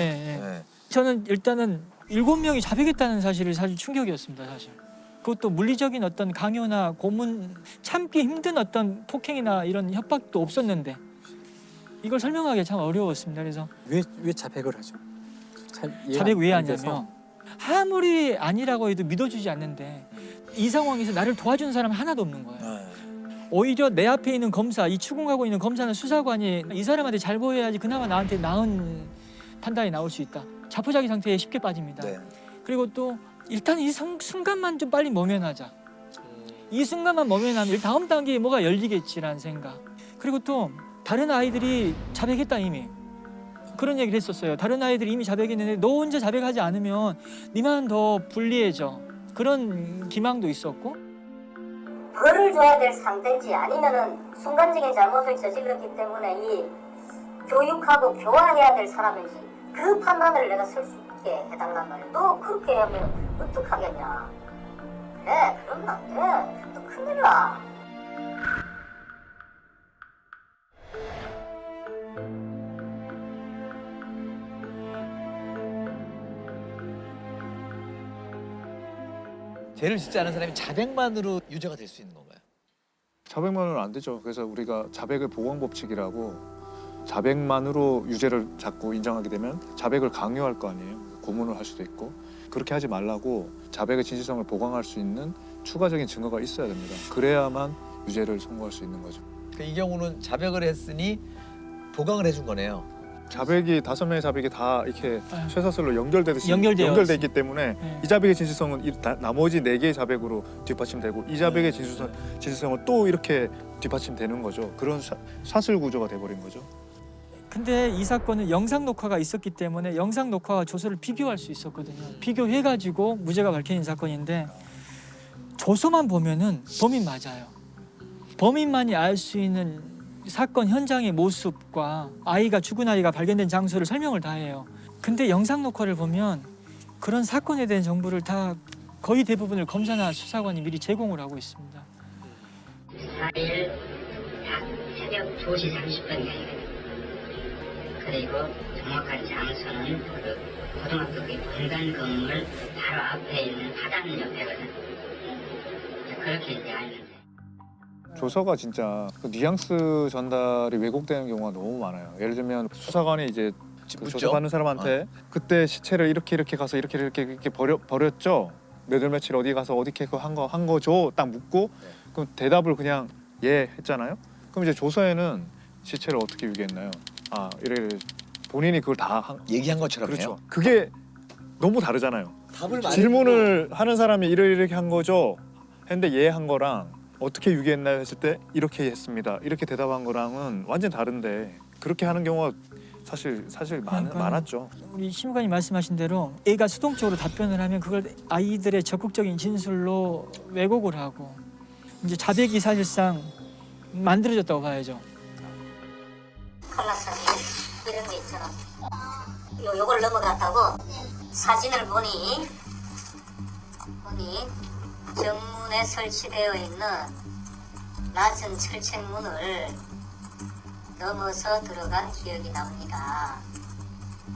저는 일단은 7명이 자백했다는 사실이 사실 충격이었습니다, 사실. 그것도 물리적인 어떤 강요나 고문, 참기 힘든 어떤 폭행이나 이런 협박도 없었는데 이걸 설명하기 참 어려웠습니다. 그래서 왜 자백을 하죠? 자백 왜 하냐면 아무리 아니라고 해도 믿어주지 않는데 이 상황에서 나를 도와주는 사람은 하나도 없는 거예요. 오히려 내 앞에 있는 검사, 이 추궁하고 있는 검사는 수사관이 이 사람한테 잘 보여야지 그나마 나한테 나은 판단이 나올 수 있다. 자포자기 상태에 쉽게 빠집니다. 그리고 또 일단 이 순간만 좀 빨리 모면하자. 이 순간만 모면하면 다음 단계에 뭐가 열리겠지라는 생각. 그리고 또 다른 아이들이 자백했다 이미. 그런 얘기를 했었어요. 다른 아이들이 이미 자백했는데 너 혼자 자백하지 않으면 니만 더 불리해져. 그런 기망도 있었고. 벌을 줘야 될 상태인지 아니면은 순간적인 잘못을 저질렀기 때문에 이 교육하고 교화해야 될 사람인지 그 판단을 내가 쓸 수 있게 해달란 말이야. 너 그렇게 하면 어떡하겠냐. 그래, 그러면 안 돼. 너 큰일 나. 죄를 짓지 않은 사람이 자백만으로 유죄가 될 수 있는 건가요? 자백만으로는 안 되죠. 그래서 우리가 자백의 보강법칙이라고 자백만으로 유죄를 자꾸 인정하게 되면 자백을 강요할 거 아니에요. 고문을 할 수도 있고 그렇게 하지 말라고 자백의 진실성을 보강할 수 있는 추가적인 증거가 있어야 됩니다. 그래야만 유죄를 선고할 수 있는 거죠. 그러니까 이 경우는 자백을 했으니 보강을 해준 거네요. 자백이 5명의 자백이 다 이렇게 쇠사슬로 연결돼 있기 때문에 이 자백의 진실성은 나머지 4개의 자백으로 뒷받침되고 이 자백의 진실성은 또 이렇게 뒷받침되는 거죠. 그런 사슬 구조가 돼버린 거죠. 근데 이 사건은 영상 녹화가 있었기 때문에 영상 녹화와 조서를 비교할 수 있었거든요. 비교해가지고 무죄가 밝혀진 사건인데 조서만 보면은 범인 맞아요. 범인만이 알 수 있는 사건 현장의 모습과 아이가 죽은 아이가 발견된 장소를 설명을 다 해요. 근데 영상 녹화를 보면 그런 사건에 대한 정보를 다 거의 대부분을 검사나 수사관이 미리 제공을 하고 있습니다. 4일 새벽 2시 30분경입니다. 그리고 정확한 장소는 그 고등학교 본관 건물 바로 앞에 있는 화단 옆에거든요. 그렇게 이제 알면 조서가 진짜 그 뉘앙스 전달이 왜곡되는 경우가 너무 많아요. 예를 들면 수사관이 이제 그 조사받는 사람한테 그때 시체를 이렇게 가서 이렇게 버렸죠. 몇 월 며칠 어디 가서 어디게 한 거죠. 딱 묻고 그럼 대답을 그냥 예 했잖아요. 그럼 이제 조서에는 시체를 어떻게 유기했나요? 아 이래 본인이 그걸 다 얘기한 것처럼 그렇죠. 해요? 그게 너무 다르잖아요. 답을 질문을 하는 사람이 이렇게 한 거죠. 했는데 예 한 거랑 어떻게 유기했나요 했을 때 이렇게 했습니다. 이렇게 대답한 거랑은 완전 다른데 그렇게 하는 경우가 사실 많았죠. 우리 심의관님 말씀하신 대로 A가 수동적으로 답변을 하면 그걸 아이들의 적극적인 진술로 왜곡을 하고 이제 자백이 사실상 만들어졌다고 봐야죠. 컬러 사진 이런 게 있잖아. 요걸 넘어갔다고 사진을 보니 정문에 설치되어 있는 낮은 철책문을 넘어서 들어간 기억이 납니다.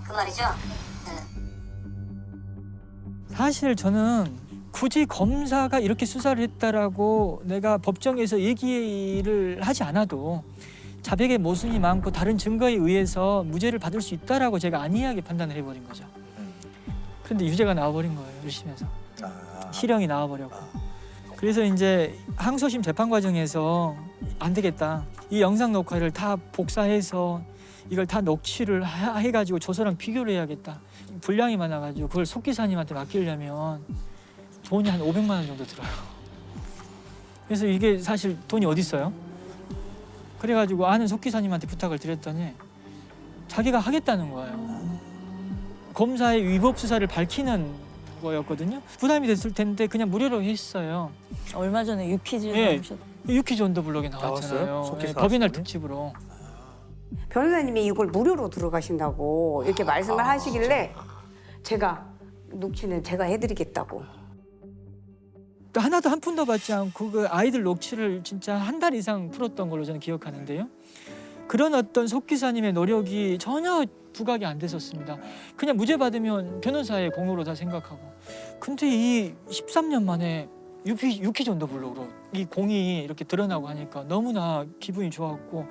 그 말이죠? 사실 저는 굳이 검사가 이렇게 수사를 했다라고 내가 법정에서 얘기를 하지 않아도 자백의 모순이 많고 다른 증거에 의해서 무죄를 받을 수 있다라고 제가 안이하게 판단을 해버린 거죠. 그런데 유죄가 나와버린 거예요. 1심에서. 실형이 나와버렸고. 그래서 이제 항소심 재판 과정에서 안 되겠다. 이 영상 녹화를 다 복사해서 이걸 다 녹취를 해가지고 조서랑 비교를 해야겠다. 분량이 많아가지고 그걸 속기사님한테 맡기려면 돈이 한 500만 원 정도 들어요. 그래서 이게 사실 돈이 어디 있어요? 그래가지고 아는 속기사님한테 부탁을 드렸더니 자기가 하겠다는 거예요. 검사의 위법 수사를 밝히는 거였거든요. 부담이 됐을 텐데 그냥 무료로 했어요. 얼마 전에 유퀴즈 나오셨. 유퀴즈 언더블럭에 나왔잖아요. 법의 날 특집으로. 변호사님이 이걸 무료로 들어가신다고 이렇게 말씀을 하시길래 제가 녹취는 제가 해드리겠다고. 하나도 한 푼도 받지 않고 그 아이들 녹취를 진짜 한 달 이상 풀었던 걸로 저는 기억하는데요. 그런 어떤 속기사님의 노력이 전혀 부각이 안 됐었습니다. 그냥 무죄 받으면 변호사의 공로로 다 생각하고. 근데 이 13년 만에 유퀴즈 언더블럭으로 이 공이 이렇게 드러나고 하니까 너무나 기분이 좋았고,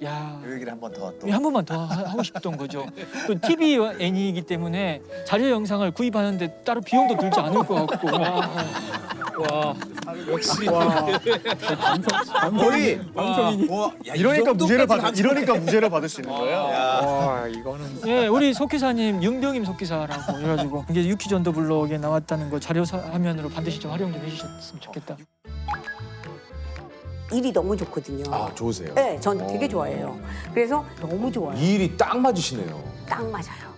야, 이 얘기를 한 번만 더 하고 싶던 거죠. 또 TV 애니이기 때문에 자료 영상을 구입하는데 따로 비용도 들지 않을 것 같고. 와, 역시 방송인이. 이러니까 무죄를 받을 수 있는 거예요. 와, 이거는. 예, 우리 속기사님 윤병임 속기사라고 그래가지고 이게 유퀴즈 언더블럭에 나왔다는 거 자료 화면으로 반드시 좀 활용 좀 해주셨으면 좋겠다. 일이 너무 좋거든요. 아, 좋으세요? 네, 전 되게 좋아해요. 그래서 너무 좋아요. 이 일이 딱 맞으시네요. 딱 맞아요.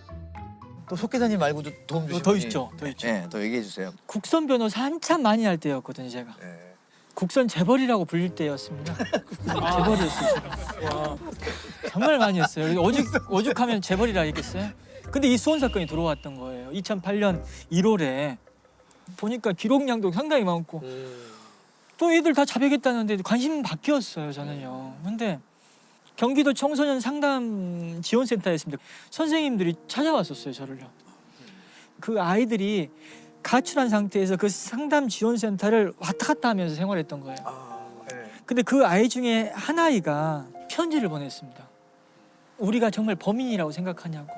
또 속기사님 말고도 도움 주신 더 분이- 있죠, 더 있죠. 네, 더 얘기해 주세요. 국선 변호사 한참 많이 할 때였거든요, 제가. 국선 재벌이라고 불릴 때였습니다. 재벌이었어요, 제가. 와, 정말 많이 했어요. 오죽하면 재벌이라 했겠어요. 근데 이 수원 사건이 들어왔던 거예요. 2008년 1월에 보니까 기록량도 상당히 많고 또 애들 다 자백했다는데 관심 바뀌었어요, 저는요. 근데 경기도 청소년 상담 지원센터였습니다. 선생님들이 찾아왔었어요, 저를요. 그 아이들이 가출한 상태에서 그 상담 지원센터를 왔다 갔다 하면서 생활했던 거예요. 근데 그 아이 중에 한 아이가 편지를 보냈습니다. 우리가 정말 범인이라고 생각하냐고.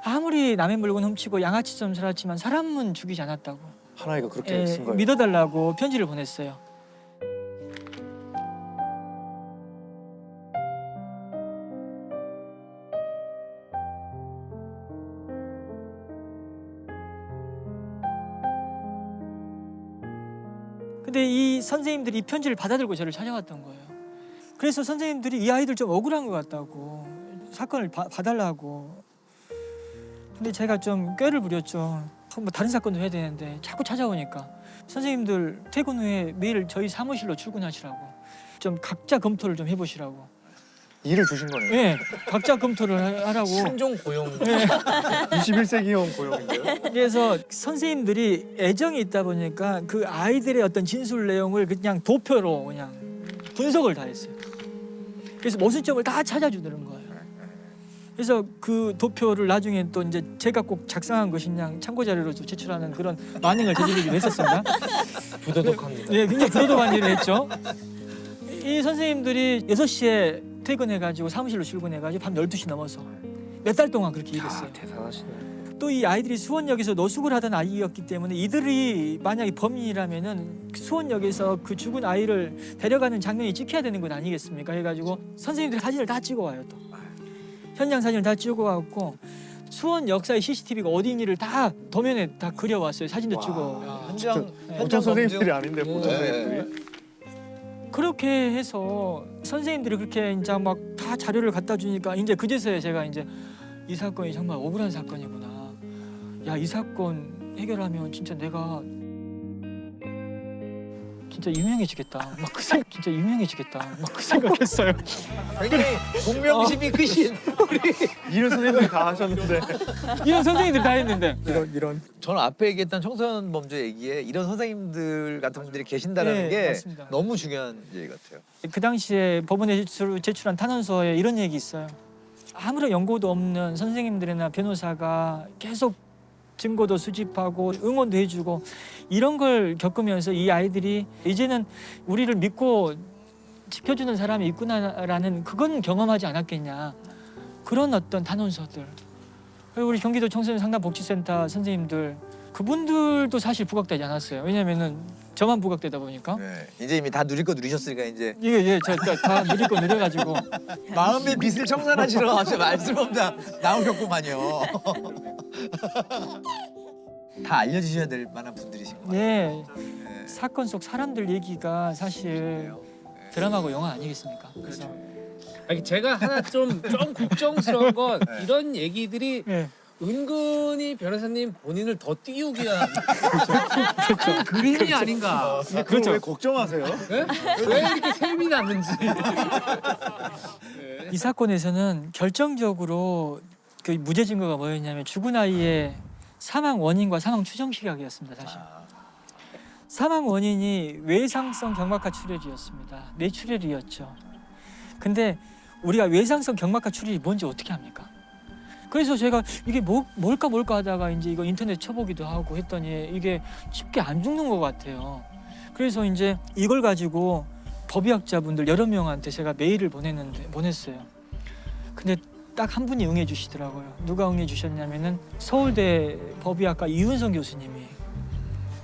아무리 남의 물건 훔치고 양아치처럼 살았지만 사람은 죽이지 않았다고. 한 아이가 그렇게 쓴 거예요. 믿어달라고 편지를 보냈어요. 근데 이 선생님들이 이 편지를 받아들고 저를 찾아왔던 거예요. 그래서 선생님들이 이 아이들 좀 억울한 것 같다고 사건을 봐달라고. 근데 제가 좀 꾀를 부렸죠. 뭐 다른 사건도 해야 되는데 자꾸 찾아오니까 선생님들 퇴근 후에 매일 저희 사무실로 출근하시라고. 좀 각자 검토를 좀 해보시라고. 일을 주신 거네요. 네, 각자 검토를 하라고. 신종 고용. 네. 21세기형 고용인데요. 그래서 선생님들이 애정이 있다 보니까 그 아이들의 어떤 진술 내용을 그냥 도표로 그냥 분석을 다 했어요. 그래서 모순점을 다 찾아주는 거예요. 그래서 그 도표를 나중에 또 이제 제가 꼭 작성한 것이냐 참고 자료로 제출하는 그런 만행을 저지르기도 했었습니다. 부도덕합니다. 네, 굉장히 부도덕한 일을 했죠. 이 선생님들이 6시에 퇴근해가지고 사무실로 출근해가지고 밤 12시 넘어서 몇 달 동안 그렇게 일했어요. 대단하시네. 또 이 아이들이 수원역에서 노숙을 하던 아이였기 때문에 이들이 만약에 범인이라면은 수원역에서 그 죽은 아이를 데려가는 장면이 찍혀야 되는 건 아니겠습니까? 해가지고 선생님들이 사진을 다 찍어와요. 또 현장 사진을 다 찍어왔고 수원 역사의 CCTV가 어디인지를 다 도면에 다 그려왔어요. 사진도 찍어. 보통 선생님들이 아닌데 보통 선생님들이. 그렇게 해서 선생님들이 그렇게 이제 막 다 다 자료를 갖다 주니까 이제 그제서야 제가 이제 이 사건이 정말 억울한 사건이구나. 야, 이 사건 해결하면 진짜 내가 진짜 유명해지겠다. 막 그 생각, 진짜 유명해지겠다. 막 그 생각했어요. 굉장히 공명심이 크신 우리 이런 선생님들이 다 하셨는데 이런 선생님들 다 했는데 이런 저는 앞에 얘기했던 청소년 범죄 얘기에 이런 선생님들 같은 분들이 계신다는 게 맞습니다. 너무 중요한 얘기 같아요. 그 당시에 법원에 제출한 탄원서에 이런 얘기 있어요. 아무런 연고도 없는 선생님들이나 변호사가 계속 증거도 수집하고 응원도 해주고 이런 걸 겪으면서 이 아이들이 이제는 우리를 믿고 지켜주는 사람이 있구나라는 그건 경험하지 않았겠냐. 그런 어떤 탄원서들. 그리고 우리 경기도 청소년 상담복지센터 선생님들 그분들도 사실 부각되지 않았어요. 왜냐면은 저만 부각되다 보니까. 네. 이제 이미 다 누릴 거 누리셨으니까 이제. 다 누릴 거 누려가지고. 마음의 빚을 청산하시러 말씀 없다 나오셨구만요. 다 알려주셔야 될 만한 분들이신 것 같아요. 네. 사건 속 사람들 얘기가 사실 드라마고 영화 아니겠습니까? 그래서 아니 제가 하나 좀 걱정스러운 건 이런 얘기들이 은근히 변호사님 본인을 더 띄우기 위한 큰 그림이 아닌가. 그렇죠. 왜 걱정하세요? 네? 왜 이렇게 셈이 났는지. 이 사건에서는 결정적으로 그 무죄 증거가 뭐였냐면 죽은 아이의 사망 원인과 사망 추정 시각이었습니다. 사실. 사망 원인이 외상성 경막하 출혈이었습니다. 뇌출혈이었죠. 근데 우리가 외상성 경막하 출혈이 뭔지 어떻게 합니까? 그래서 제가 이게 뭘까 하다가 이제 이거 인터넷 쳐보기도 하고 했더니 이게 쉽게 안 죽는 것 같아요. 그래서 이제 이걸 가지고 법의학자분들 여러 명한테 제가 메일을 보냈어요. 근데 딱 한 분이 응해 주시더라고요. 누가 응해 주셨냐면은 서울대 법의학과 이윤성 교수님이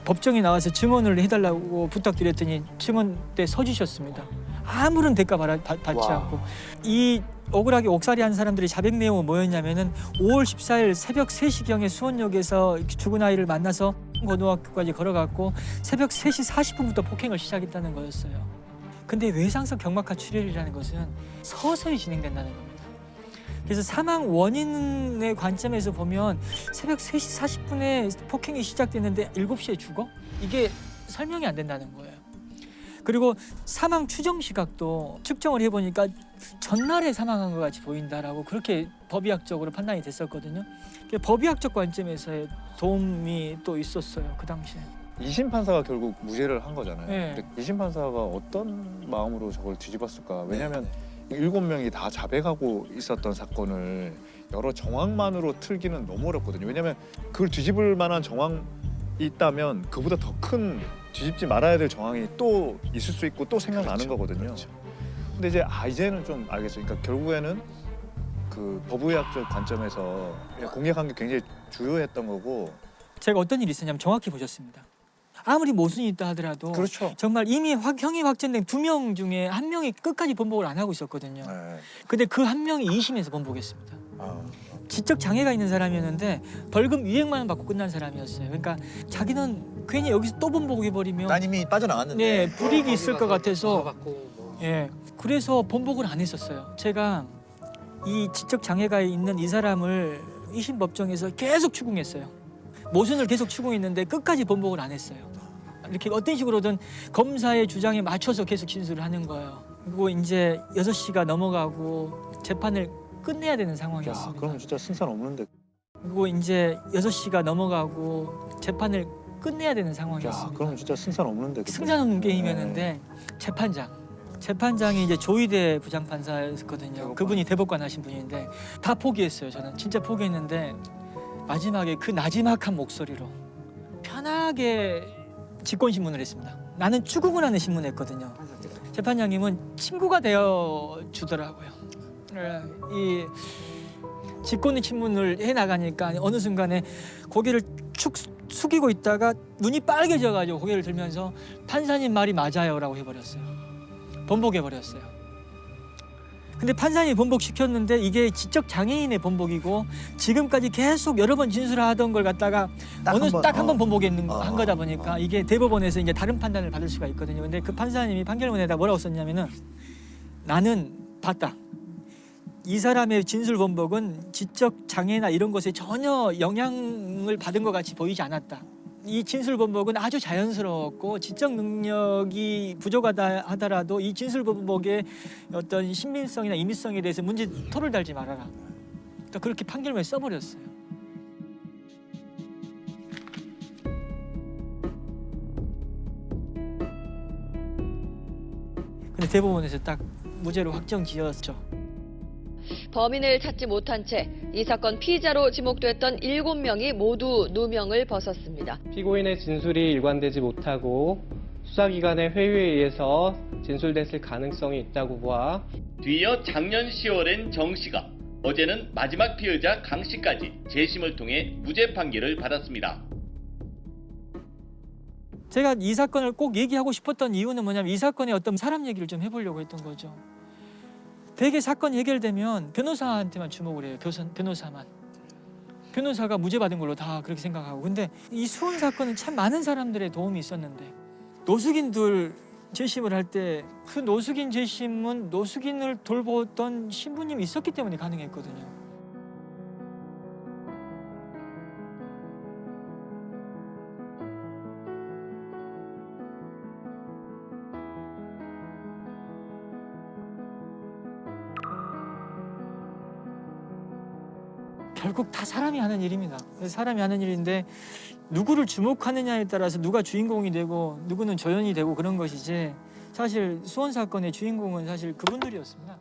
법정에 나와서 증언을 해달라고 부탁드렸더니 증언 때 서주셨습니다. 아무런 대가 받지 않고. 이 억울하게 옥살이한 사람들의 자백 내용은 뭐였냐면은 5월 14일 새벽 3시경에 수원역에서 죽은 아이를 만나서 고등학교까지 걸어갔고 새벽 3시 40분부터 폭행을 시작했다는 거였어요. 근데 외상성 경막하 출혈이라는 것은 서서히 진행된다는 겁니다. 그래서 사망 원인의 관점에서 보면 새벽 3시 40분에 폭행이 시작됐는데 7시에 죽어? 이게 설명이 안 된다는 거예요. 그리고 사망 추정 시각도 측정을 해보니까 전날에 사망한 것 같이 보인다라고 그렇게 법의학적으로 판단이 됐었거든요. 법의학적 관점에서의 도움이 또 있었어요. 그 당시에. 2심 판사가 결국 무죄를 한 거잖아요. 네. 근데 2심 판사가 어떤 마음으로 저걸 뒤집었을까? 왜냐하면 7명이 다 자백하고 있었던 사건을 여러 정황만으로 틀기는 너무 어렵거든요. 왜냐하면 그걸 뒤집을 만한 정황이 있다면 그보다 더 큰 뒤집지 말아야 될 정황이 또 있을 수 있고 또 생각나는 거거든요. 근데 이제 이제는 좀 알겠어요. 그러니까 결국에는 그 법의학적 관점에서 공약한 게 굉장히 주요했던 거고. 제가 어떤 일이 있었냐면 정확히 보셨습니다. 아무리 모순이 있다 하더라도 그렇죠. 정말 이미 형이 확정된 2명 중에 1명이 끝까지 번복을 안 하고 있었거든요. 근데 그 1명이 2심에서 번복했습니다. 지적 장애가 있는 사람이었는데 벌금 200만 원 받고 끝난 사람이었어요. 그러니까 자기는 괜히 여기서 또 번복해버리면 난 이미 빠져나왔는데. 네, 불이익이 있을 것 같아서 그래서 번복을 안 했었어요. 제가 이 지적 장애가 있는 이 사람을 2심 법정에서 계속 추궁했어요. 모순을 계속 추궁했는데 끝까지 번복을 안 했어요. 이렇게 어떤 식으로든 검사의 주장에 맞춰서 계속 진술을 하는 거예요. 그리고 이제 6시가 넘어가고 재판을 끝내야 되는 상황이었습니다. 그럼 진짜 승산 없는데. 그리고 이제 6시가 넘어가고 재판을 끝내야 되는 상황이었습니다. 그럼 진짜 승산 없는데. 승산 없는 게임이었는데 재판장이 이제 조희대 부장판사였거든요. 그분이 대법관 하신 분인데 다 포기했어요. 저는 진짜 포기했는데 마지막에 그 나지막한 목소리로 편하게 직권신문을 했습니다. 나는 추궁을 하는 신문을 했거든요. 재판장님은 친구가 되어 주더라고요. 이 직권의 신문을 해나가니까 어느 순간에 고개를 축 숙이고 있다가 눈이 빨개져가지고 고개를 들면서 판사님 말이 맞아요라고 해버렸어요. 번복해버렸어요. 근데 판사님이 번복시켰는데 이게 지적 장애인의 번복이고 지금까지 계속 여러 번 진술하던 걸 갖다가 딱 한 번 번복한 거다 보니까 이게 대법원에서 이제 다른 판단을 받을 수가 있거든요. 근데 그 판사님이 판결문에다 뭐라고 썼냐면은 나는 봤다. 이 사람의 진술 번복은 지적 장애나 이런 것에 전혀 영향을 받은 것 같이 보이지 않았다. 이 진술 번복은 아주 자연스러웠고 지적 능력이 부족하다 하더라도 이 진술 번복의 어떤 신빙성이나 임의성에 대해서 문제 토를 달지 말아라. 그러니까 그렇게 판결문에 써버렸어요. 근데 대법원에서 딱 무죄로 확정지었죠. 범인을 찾지 못한 채 이 사건 피의자로 지목됐던 7명이 모두 누명을 벗었습니다. 피고인의 진술이 일관되지 못하고 수사기관의 회유에 의해서 진술됐을 가능성이 있다고 보아 뒤이어 작년 10월엔 정 씨가 어제는 마지막 피의자 강 씨까지 재심을 통해 무죄 판결을 받았습니다. 제가 이 사건을 꼭 얘기하고 싶었던 이유는 뭐냐면 이 사건의 어떤 사람 얘기를 좀 해보려고 했던 거죠. 대개 사건이 해결되면 변호사한테만 주목을 해요. 변호사만. 변호사가 무죄 받은 걸로 다 그렇게 생각하고. 근데 이 수원 사건은 참 많은 사람들의 도움이 있었는데 노숙인들 재심을 할 때 그 노숙인 재심은 노숙인을 돌보던 신부님이 있었기 때문에 가능했거든요. 결국 다 사람이 하는 일입니다. 사람이 하는 일인데 누구를 주목하느냐에 따라서 누가 주인공이 되고 누구는 조연이 되고 그런 것이지 사실 수원 사건의 주인공은 사실 그분들이었습니다.